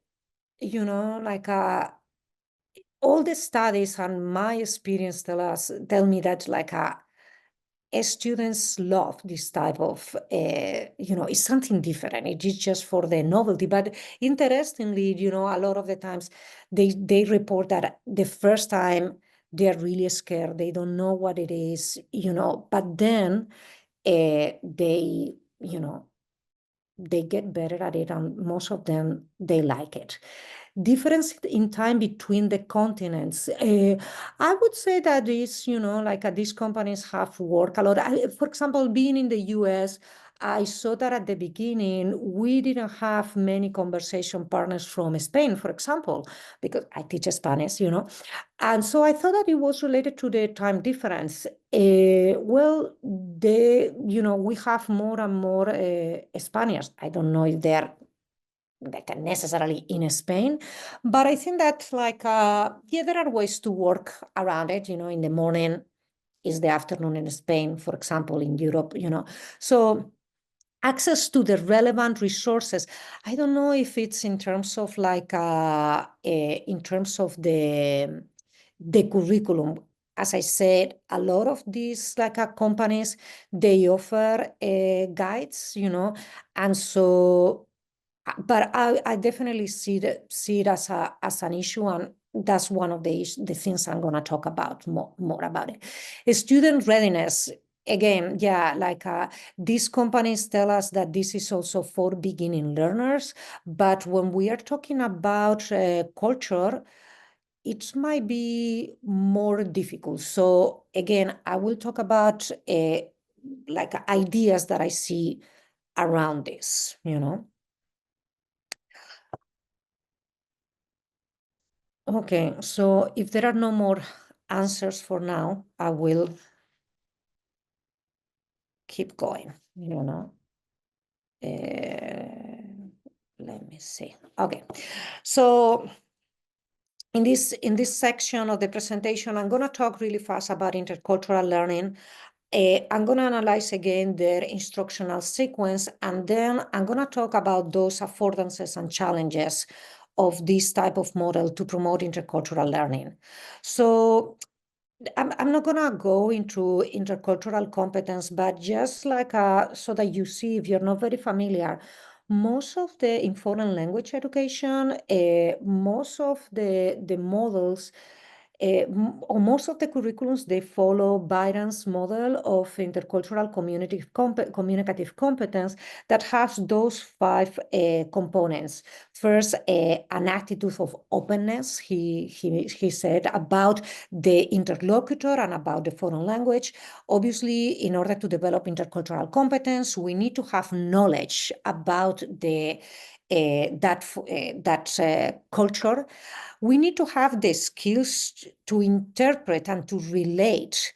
all the studies and my experience tell me that students love this type of, it's something different. It is just for the novelty. But interestingly, a lot of the times they report that the first time they're really scared. They don't know what it is, but then they, they get better at it, and most of them, they like it. Difference in time between the continents. I would say that is, these companies have worked a lot. For example, being in the US, I saw that at the beginning, we didn't have many conversation partners from Spain, for example, because I teach Spanish, And so I thought that it was related to the time difference. Well, we have more and more Spaniards. I don't know if they're necessarily in Spain, but I think that there are ways to work around it. In the morning is the afternoon in Spain, for example, in Europe. So access to the relevant resources. I don't know if it's in terms of in terms of the curriculum. As I said, a lot of these companies, they offer guides, and so, but I definitely see it as an issue, and that's one of the things I'm going to talk about more about it. Student readiness. Again, these companies tell us that this is also for beginning learners, but when we are talking about culture, it might be more difficult. So again, I will talk about ideas that I see around this, Okay, so if there are no more answers for now, I will keep going, Let me see. Okay, so in this section of the presentation, I'm going to talk really fast about intercultural learning. I'm going to analyze again their instructional sequence, and then I'm going to talk about those affordances and challenges of this type of model to promote intercultural learning. So I'm not going to go into intercultural competence, but just so that you see, if you're not very familiar, most of the in foreign language education, most of the models, or most of the curriculums, they follow Byron's model of intercultural communicative competence that has those 5 components. First, an attitude of openness, he said, about the interlocutor and about the foreign language. Obviously, in order to develop intercultural competence, we need to have knowledge about that culture. We need to have the skills to interpret and to relate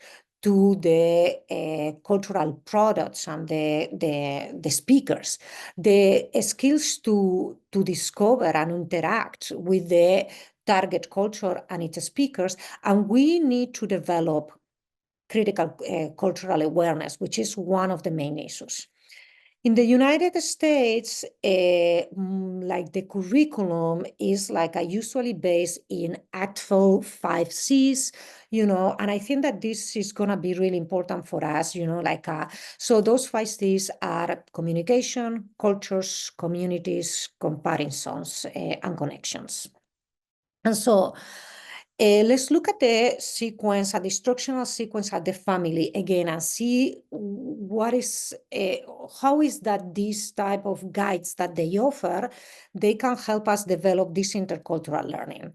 to the cultural products and the speakers, the skills to discover and interact with the target culture and its speakers. And we need to develop critical cultural awareness, which is one of the main issues. In the United States, like the curriculum is like usually based in actual 5 C's, and I think that this is going to be really important for us, so those 5 C's are communication, cultures, communities, comparisons, and connections. And so let's look at the sequence, at the instructional sequence at the family again, and see what is, how is that these type of guides that they offer, they can help us develop this intercultural learning.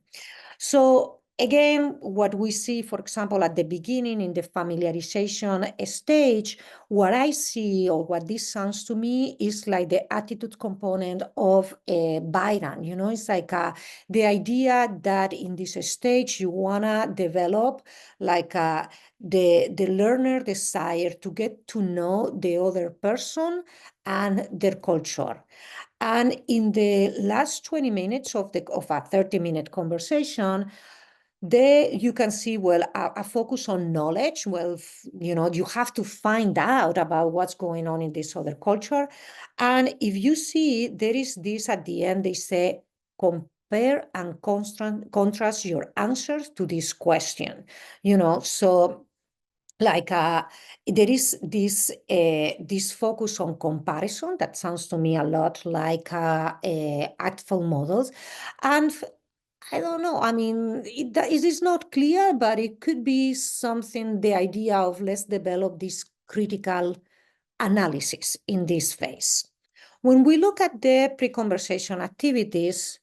So again, what we see, for example, at the beginning in the familiarization stage, what I see or what this sounds to me is like the attitude component of Byron. It's like the idea that in this stage you want to develop like the learner desire to get to know the other person and their culture. And in the last 20 minutes of a 30-minute conversation, there you can see, well, a focus on knowledge. Well, you have to find out about what's going on in this other culture. And if you see, there is this at the end, they say, compare and contrast your answers to this question, so like there is this focus on comparison that sounds to me a lot like actual models. And I don't know, I mean, it is not clear, but it could be something, the idea of let's develop this critical analysis in this phase. When we look at the pre-conversation activities,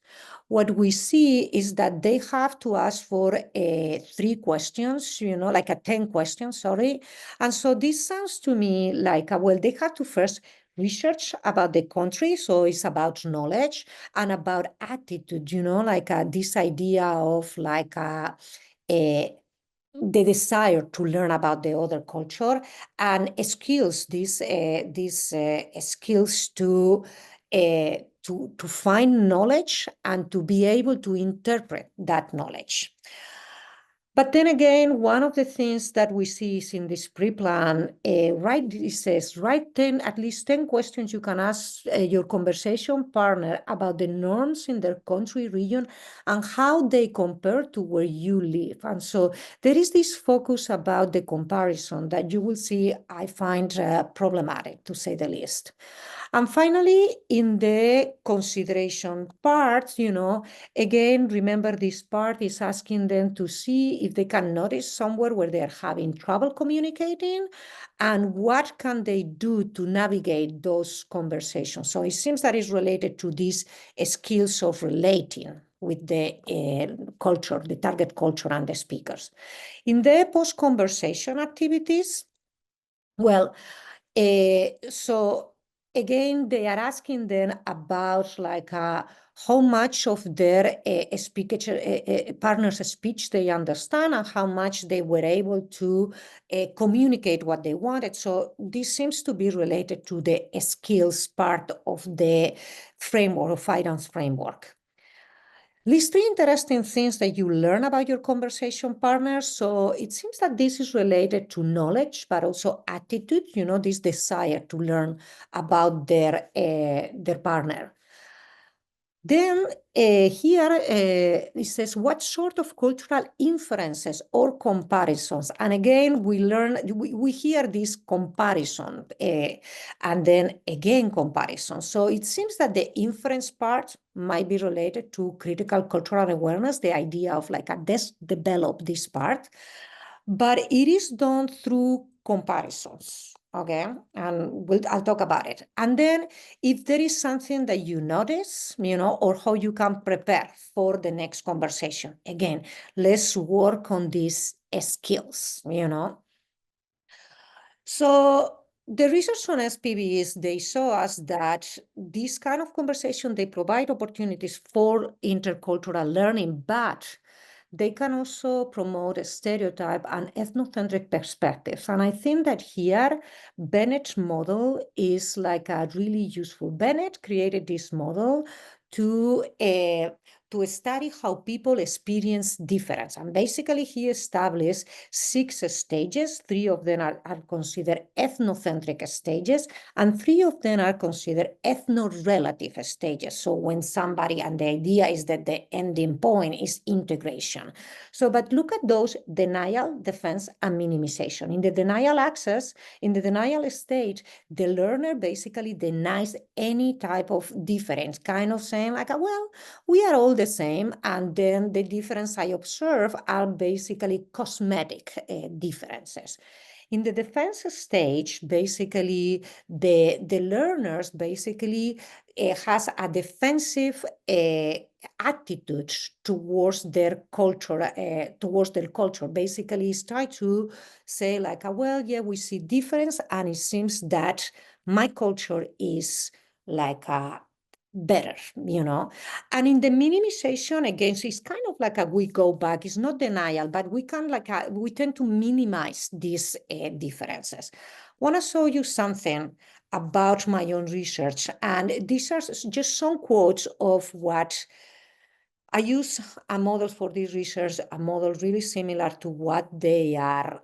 what we see is that they have to ask for 3 questions, like 10 questions, sorry. And so this sounds to me like, well, they have to first research about the country. So it's about knowledge and about attitude, like this idea of like the desire to learn about the other culture, and skills, these skills to find knowledge and to be able to interpret that knowledge. But then again, one of the things that we see is in this pre-plan, it says, write at least 10 questions you can ask your conversation partner about the norms in their country, region, and how they compare to where you live. And so there is this focus about the comparison that you will see, I find problematic, to say the least. And finally, in the consideration part, again, remember this part is asking them to see if they can notice somewhere where they're having trouble communicating and what can they do to navigate those conversations. So it seems that it's related to these skills of relating with the culture, the target culture and the speakers. In the post-conversation activities, well, so again, they are asking them about like how much of their partner's speech they understand and how much they were able to communicate what they wanted. So this seems to be related to the skills part of the framework, of Iron's framework. List 3 interesting things that you learn about your conversation partner. So it seems that this is related to knowledge, but also attitude, this desire to learn about their partner. Then here it says, what sort of cultural inferences or comparisons? And again, we hear this comparison and then again comparison. So it seems that the inference part might be related to critical cultural awareness, the idea of like develop this part, but it is done through comparisons. Okay, and I'll talk about it. And then if there is something that you notice, or how you can prepare for the next conversation, again, let's work on these skills, So the research on SPVEs, they show us that this kind of conversation, they provide opportunities for intercultural learning, but they can also promote a stereotype and ethnocentric perspectives. And I think that here, Bennett's model is like a really useful. Bennett created this model to study how people experience difference. And basically, he established 6 stages. 3 of them are considered ethnocentric stages, and 3 of them are considered ethno-relative stages. So when somebody, and the idea is that the ending point is integration. So, but look at those: denial, defense, and minimization. In the denial axis, in the denial stage, the learner basically denies any type of difference, kind of saying like, well, we are all the same, and then the difference I observe are basically cosmetic differences. In the defense stage, basically, the learners basically has a defensive attitude towards their culture, Basically, is try to say like, well, yeah, we see difference, and it seems that my culture is like a better, And in the minimization, again, so it's kind of like we go back. It's not denial, but we can we tend to minimize these differences. I want to show you something about my own research, and these are just some quotes of what I use a model for this research, a model really similar to what they are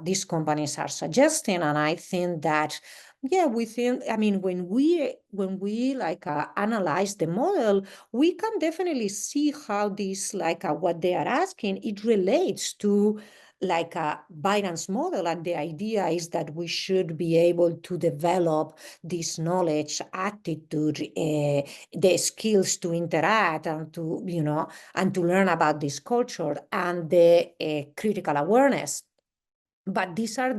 these companies are suggesting. And I think that, yeah, when we analyze the model, we can definitely see how this, what they are asking, it relates to Byron's model. And the idea is that we should be able to develop this knowledge, attitude, the skills to interact and to, and to learn about this culture, and the critical awareness. But these are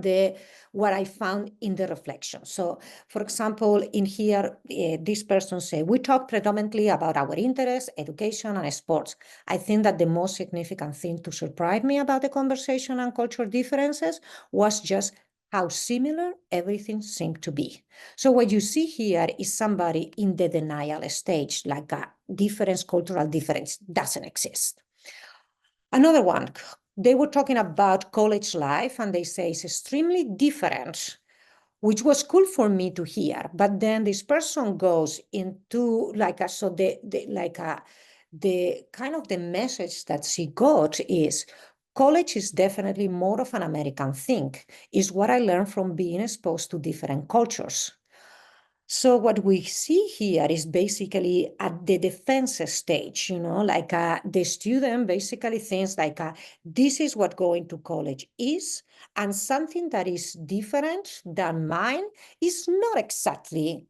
what I found in the reflection. So, for example, in here, this person say, we talk predominantly about our interests, education, and sports. I think that the most significant thing to surprise me about the conversation and cultural differences was just how similar everything seemed to be. So what you see here is somebody in the denial stage, like a difference, cultural difference doesn't exist. Another one, they were talking about college life, and they say it's extremely different, which was cool for me to hear. But then this person goes into the kind of the message that she got is, college is definitely more of an American thing, is what I learned from being exposed to different cultures. So what we see here is basically at the defense stage, the student basically thinks this is what going to college is, and something that is different than mine is not exactly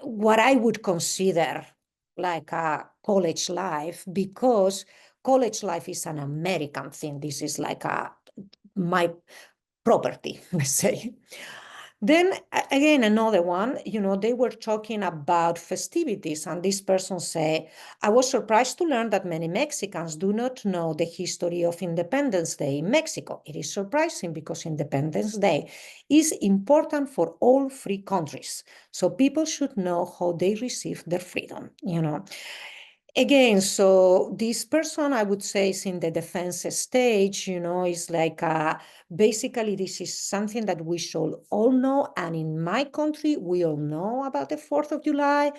what I would consider a college life, because college life is an American thing. This is my property, let's say. Then again, another one, they were talking about festivities, and this person said, I was surprised to learn that many Mexicans do not know the history of Independence Day in Mexico. It is surprising because Independence Day is important for all free countries. So people should know how they received their freedom, Again, so this person, I would say, is in the defense stage, is basically this is something that we should all know. And in my country, we all know about the 4th of July.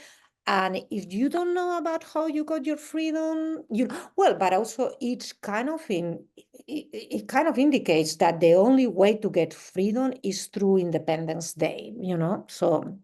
And if you don't know about how you got your freedom, but also it kind of indicates that the only way to get freedom is through Independence Day, So,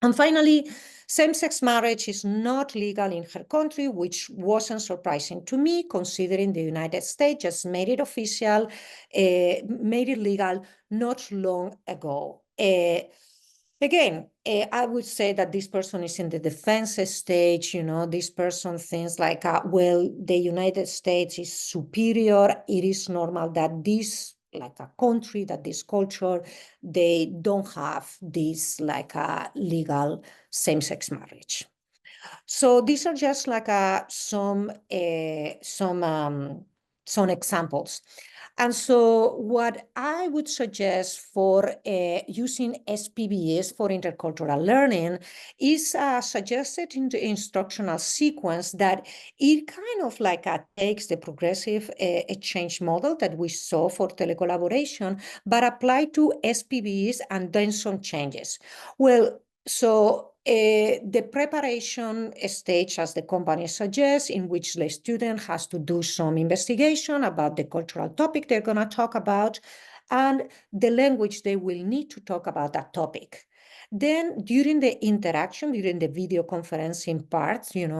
and finally, same-sex marriage is not legal in her country, which wasn't surprising to me, considering the United States just made it official, made it legal not long ago. Again, I would say that this person is in the defense stage. This person thinks well, the United States is superior. It is normal that this, a country, that this culture, they don't have this a legal same-sex marriage. So these are just some examples. And so what I would suggest for using SPVEs for intercultural learning is a suggested instructional sequence that it kind of like takes the progressive exchange model that we saw for telecollaboration, but apply to SPVs and then some changes. Well, so the preparation stage, as the company suggests, in which the student has to do some investigation about the cultural topic they're going to talk about and the language they will need to talk about that topic. Then during the interaction, during the video conferencing part, a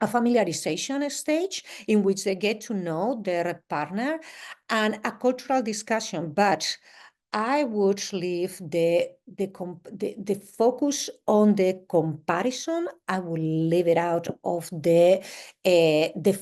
familiarization stage in which they get to know their partner and a cultural discussion. But I would leave the focus on the comparison. I will leave it out of the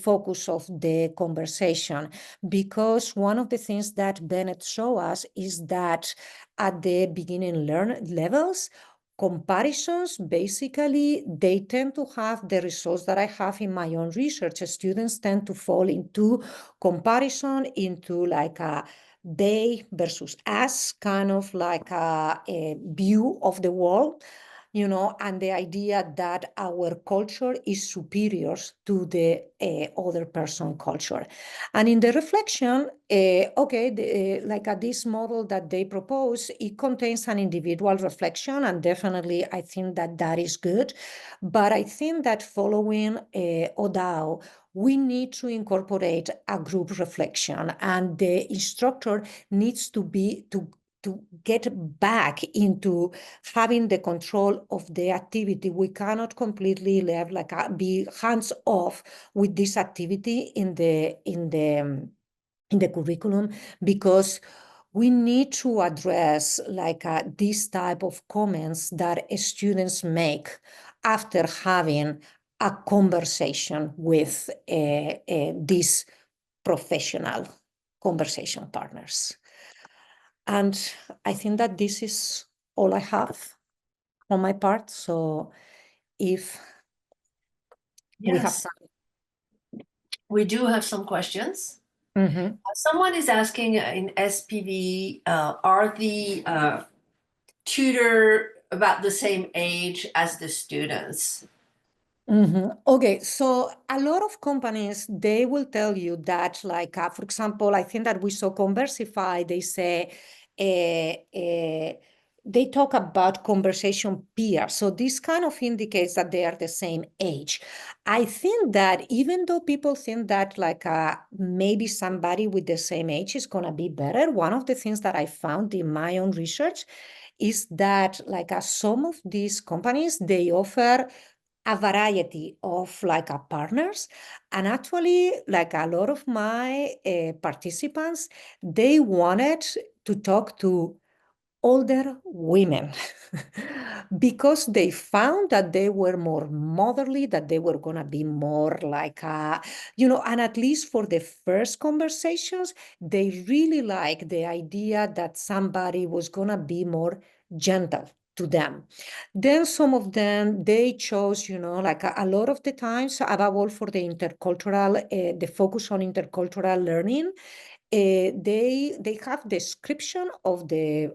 focus of the conversation, because one of the things that Bennett showed us is that at the beginning levels, comparisons, basically, they tend to have the results that I have in my own research. Students tend to fall into comparison, into like a they versus us kind of like a view of the world, and the idea that our culture is superior to the other person culture. And in the reflection, this model that they propose, it contains an individual reflection, and definitely I think that that is good. But I think that following ODAO, we need to incorporate a group reflection, and the instructor needs to get back into having the control of the activity. We cannot completely be hands off with this activity in the curriculum, because we need to address this type of comments that students make after having a conversation with these professional conversation partners. And I think that this is all I have on my part. So if we have Yes, time. we do have some questions. Mm-hmm. Someone is asking in SPV, are the tutor about the same age as the students? Mm-hmm. Okay, so a lot of companies, they will tell you that, for example, I think that we saw Conversify, they say, they talk about conversation peers. So this kind of indicates that they are the same age. I think that even though people think that maybe somebody with the same age is going to be better, one of the things that I found in my own research is that some of these companies, they offer a variety of partners, and actually a lot of my participants, they wanted to talk to older women because they found that they were more motherly, that they were going to be more and at least for the first conversations, they really like the idea that somebody was going to be more gentle to them. Then some of them, they chose, a lot of the times, above all for the intercultural, the focus on intercultural learning, they have description of the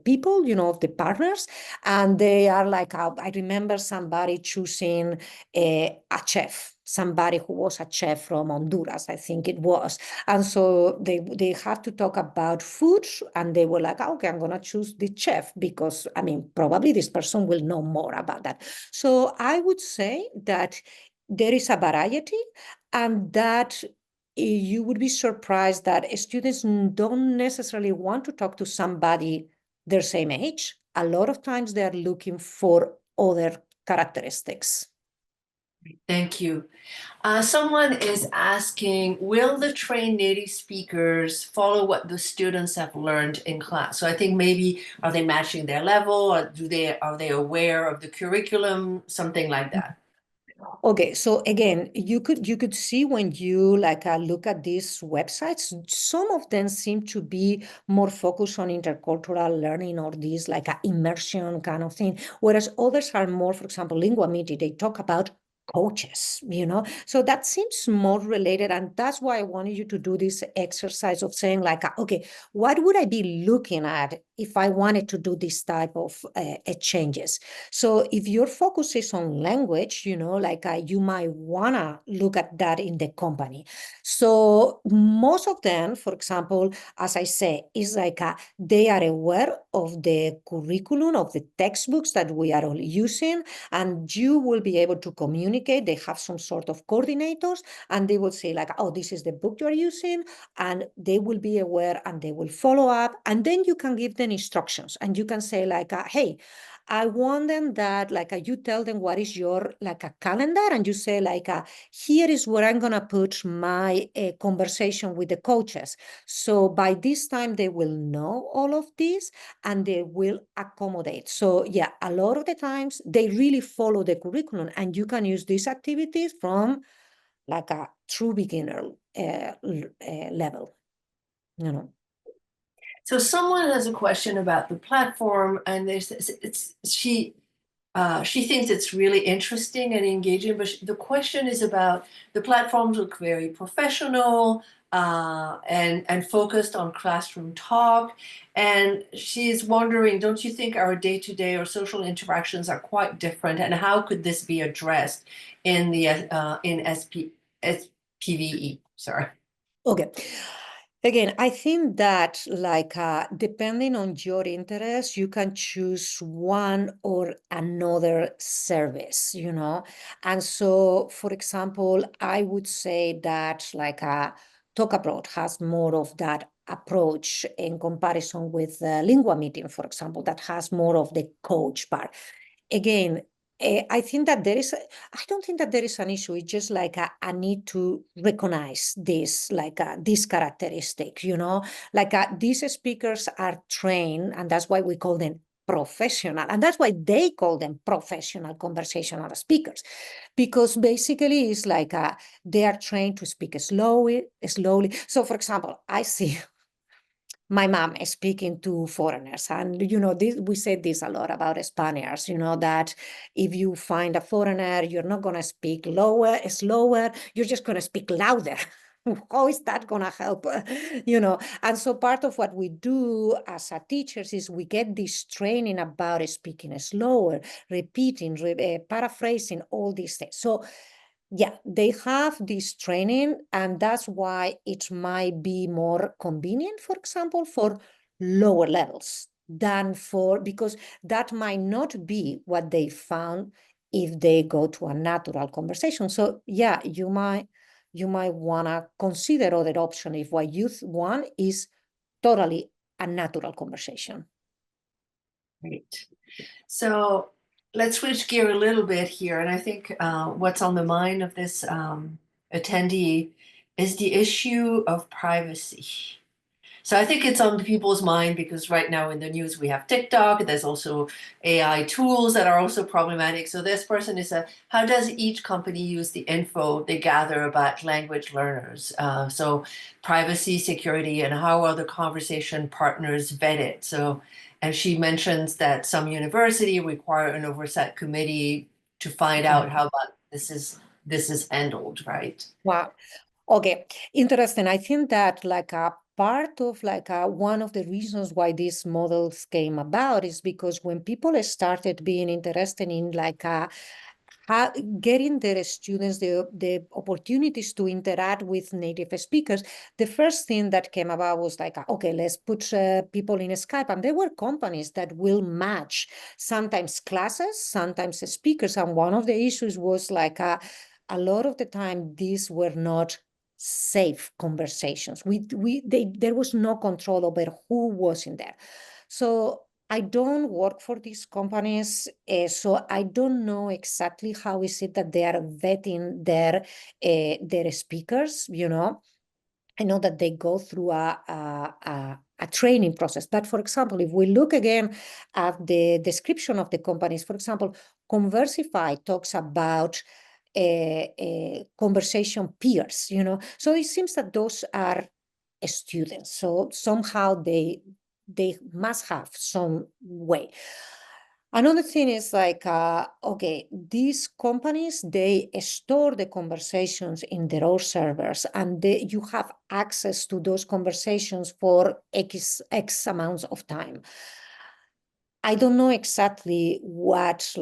people, of the partners, and they are I remember somebody choosing a chef, somebody who was a chef from Honduras, I think it was, and so they have to talk about food, and they were like, okay, I'm gonna choose the chef because probably this person will know more about that. So I would say that there is a variety, and that you would be surprised that students don't necessarily want to talk to somebody their same age. A lot of times they're looking for other characteristics. Thank you. Someone is asking, will the trained native speakers follow what the students have learned in class? So I think maybe, are they matching their level, or are they aware of the curriculum, something like that? Okay, so again, you could see when you look at these websites, some of them seem to be more focused on intercultural learning or this immersion kind of thing, whereas others are more, for example, Lingua Miti, they talk about coaches, so that seems more related, and that's why I wanted you to do this exercise of saying like, okay, what would I be looking at if I wanted to do this type of changes? So if your focus is on language, like you might wanna look at that in the company. So most of them, for example, as I say, is like they are aware of the curriculum, of the textbooks that we are all using, and you will be able to communicate. They have some sort of coordinators, and they will say like, oh, this is the book you're using, and they will be aware and they will follow up. And then you can give them instructions, and you can say like, hey, I want them that like you tell them what is your like a calendar, and you say like, here is where I'm gonna put my conversation with the coaches. So by this time they will know all of this and they will accommodate. So yeah, a lot of the times they really follow the curriculum, and you can use these activities from like a true beginner level, So someone has a question about the platform, and she thinks it's really interesting and engaging, but the question is about the platforms look very professional and focused on classroom talk. And she's wondering, don't you think our day-to-day or social interactions are quite different? And how could this be addressed in the SPVE? Sorry. Okay. Again, I think that like depending on your interest, you can choose one or another service, And so, for example, I would say that like Talk Abroad has more of that approach in comparison with Lingua Meeting, for example, that has more of the coach part. Again, I think that I don't think that there is an issue. It's just like a need to recognize this, like this characteristic, like these speakers are trained, and that's why we call them professional. And that's why they call them professional conversational speakers, because basically it's like they are trained to speak slowly. So for example, I see my mom is speaking to foreigners, and we say this a lot about Spaniards, that if you find a foreigner, you're not going to speak slower, you're just going to speak louder. How is that going to help? And so part of what we do as a teachers is we get this training about speaking slower, repeating, paraphrasing, all these things. So yeah, they have this training, and that's why it might be more convenient, for example, for lower levels because that might not be what they found if they go to a natural conversation. So yeah, you might want to consider other option if what you want is totally a natural conversation. Great. So let's switch gear a little bit here. And I think what's on the mind of this attendee is the issue of privacy. So I think it's on people's mind because right now in the news we have TikTok. There's also AI tools that are also problematic. So this person is how does each company use the info they gather about language learners? So privacy, security, and how are the conversation partners vetted? So, and she mentions that some university require an oversight committee to find out how about this is handled, right? Wow. Okay, interesting. I think that like a part of like one of the reasons why these models came about is because when people started being interested in like getting their students the opportunities to interact with native speakers, the first thing that came about was like, okay, let's put people in Skype. And there were companies that will match sometimes classes, sometimes speakers. And one of the issues was like a lot of the time, these were not safe conversations. There was no control over who was in there. So I don't work for these companies, so I don't know exactly how is it that they are vetting their speakers. I know that they go through a training process. But for example, if we look again at the description of the companies, for example, Conversify talks about conversation peers, So it seems that those are students. So somehow they must have some way. Another thing is like, okay, these companies, they store the conversations in their own servers, and you have access to those conversations for X amounts of time. I don't know exactly what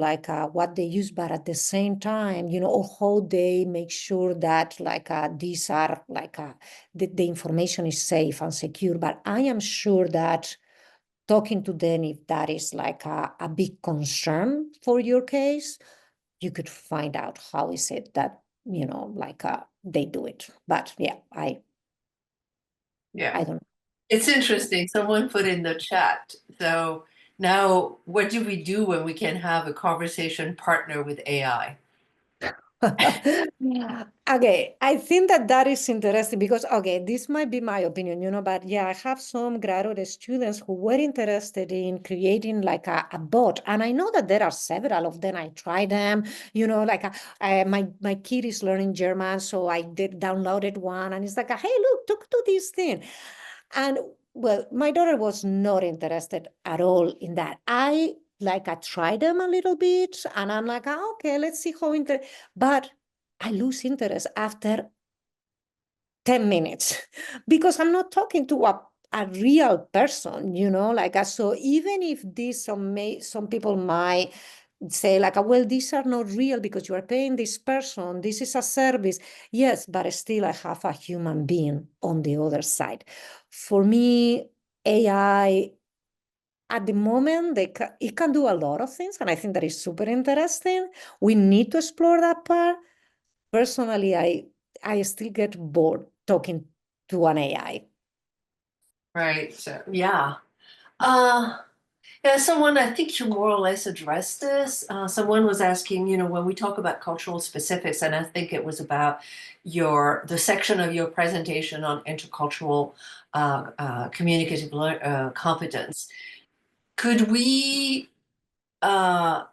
they use, but at the same time, or how they make sure that these are the information is safe and secure. But I am sure that talking to them, if that is a big concern for your case, you could find out how is it that they do it. But yeah, I don't know. It's interesting. Someone put in the chat. So now, what do we do when we can have a conversation partner with AI? Okay, I think that is interesting because, okay, this might be my opinion, but yeah, I have some graduate students who were interested in creating like a bot. And I know that there are several of them. I try them, my kid is learning German, so I did downloaded one and it's like, hey, look, talk to this thing. And well, my daughter was not interested at all in that. I tried them a little bit and I'm like, okay, let's see how but I lose interest after 10 minutes because I'm not talking to a real person, so even if some people might say well, these are not real because you are paying this person, this is a service. Yes, but still I have a human being on the other side. For me, AI at the moment, it can do a lot of things, and I think that is super interesting. We need to explore that part. Personally, I still get bored talking to an AI. Right. So, yeah. Yeah, someone, I think you more or less addressed this. Someone was asking, when we talk about cultural specifics, and I think it was about the section of your presentation on intercultural communicative competence. Could we, uh,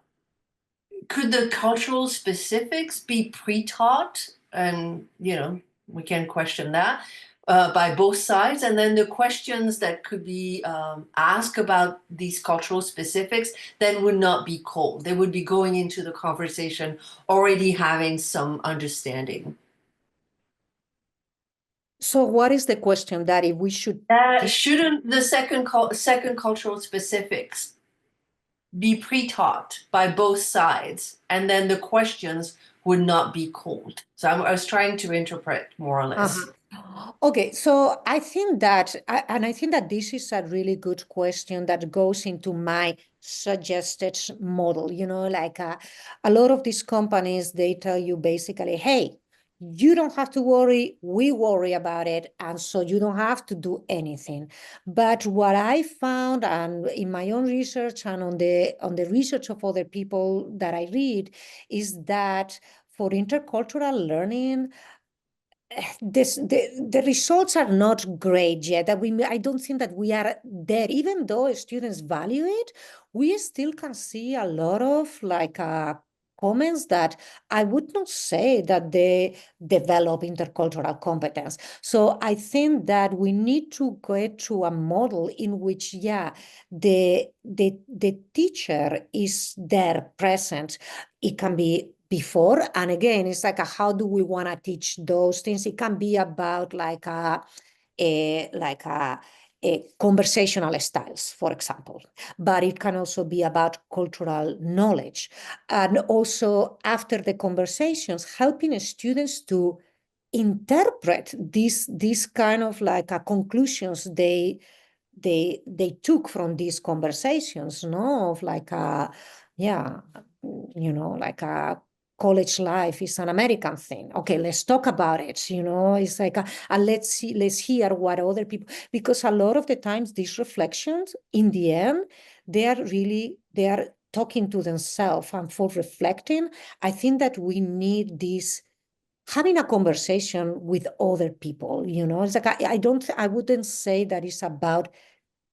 could the cultural specifics be pre-taught? And, we can question that by both sides. And then the questions that could be asked about these cultural specifics then would not be cold. They would be going into the conversation already having some understanding. So what is the question that if we should Shouldn't the second cultural specifics be pre-taught by both sides, and then the questions would not be cold? So I was trying to interpret more or less. Okay, so I think that, and I think that this is a really good question that goes into my suggested model. A lot of these companies, they tell you basically, hey, you don't have to worry, we worry about it, and so you don't have to do anything. But what I found, and in my own research and on the research of other people that I read, is that for intercultural learning, the results are not great yet. I don't think that we are there. Even though students value it, we still can see a lot of comments that I would not say that they develop intercultural competence. So I think that we need to get to a model in which, the teacher is there present. It can be before, and again, it's how do we want to teach those things? It can be about a conversational styles, for example, but it can also be about cultural knowledge, and also after the conversations, helping students to interpret these kind of conclusions they took from these conversations, no, of college life is an American thing. Okay, let's talk about it. It's and let's hear what other people, because a lot of the times these reflections, in the end, they are talking to themselves, and for reflecting, I think that we need this having a conversation with other people. It's I wouldn't say that it's about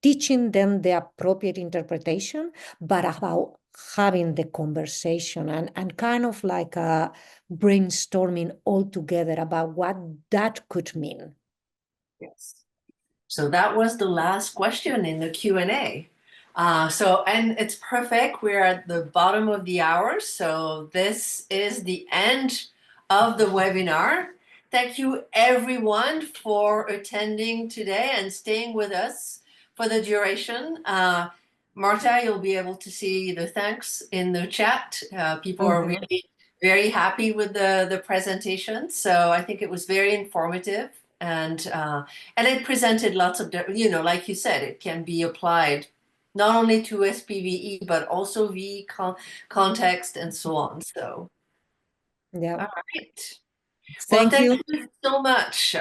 teaching them the appropriate interpretation, but about having the conversation and kind of brainstorming all together about what that could mean. Yes. So that was the last question in the Q&A. And it's perfect. We're at the bottom of the hour. So this is the end of the webinar. Thank you everyone for attending today and staying with us for the duration. Marta, you'll be able to see the thanks in the chat. People are Mhm. really very happy with the presentation. So I think it was very informative and it presented lots of, like you said, it can be applied not only to SPVE, but also context and so on. So, Yeah. all right. Well, Thank thank you. you so much.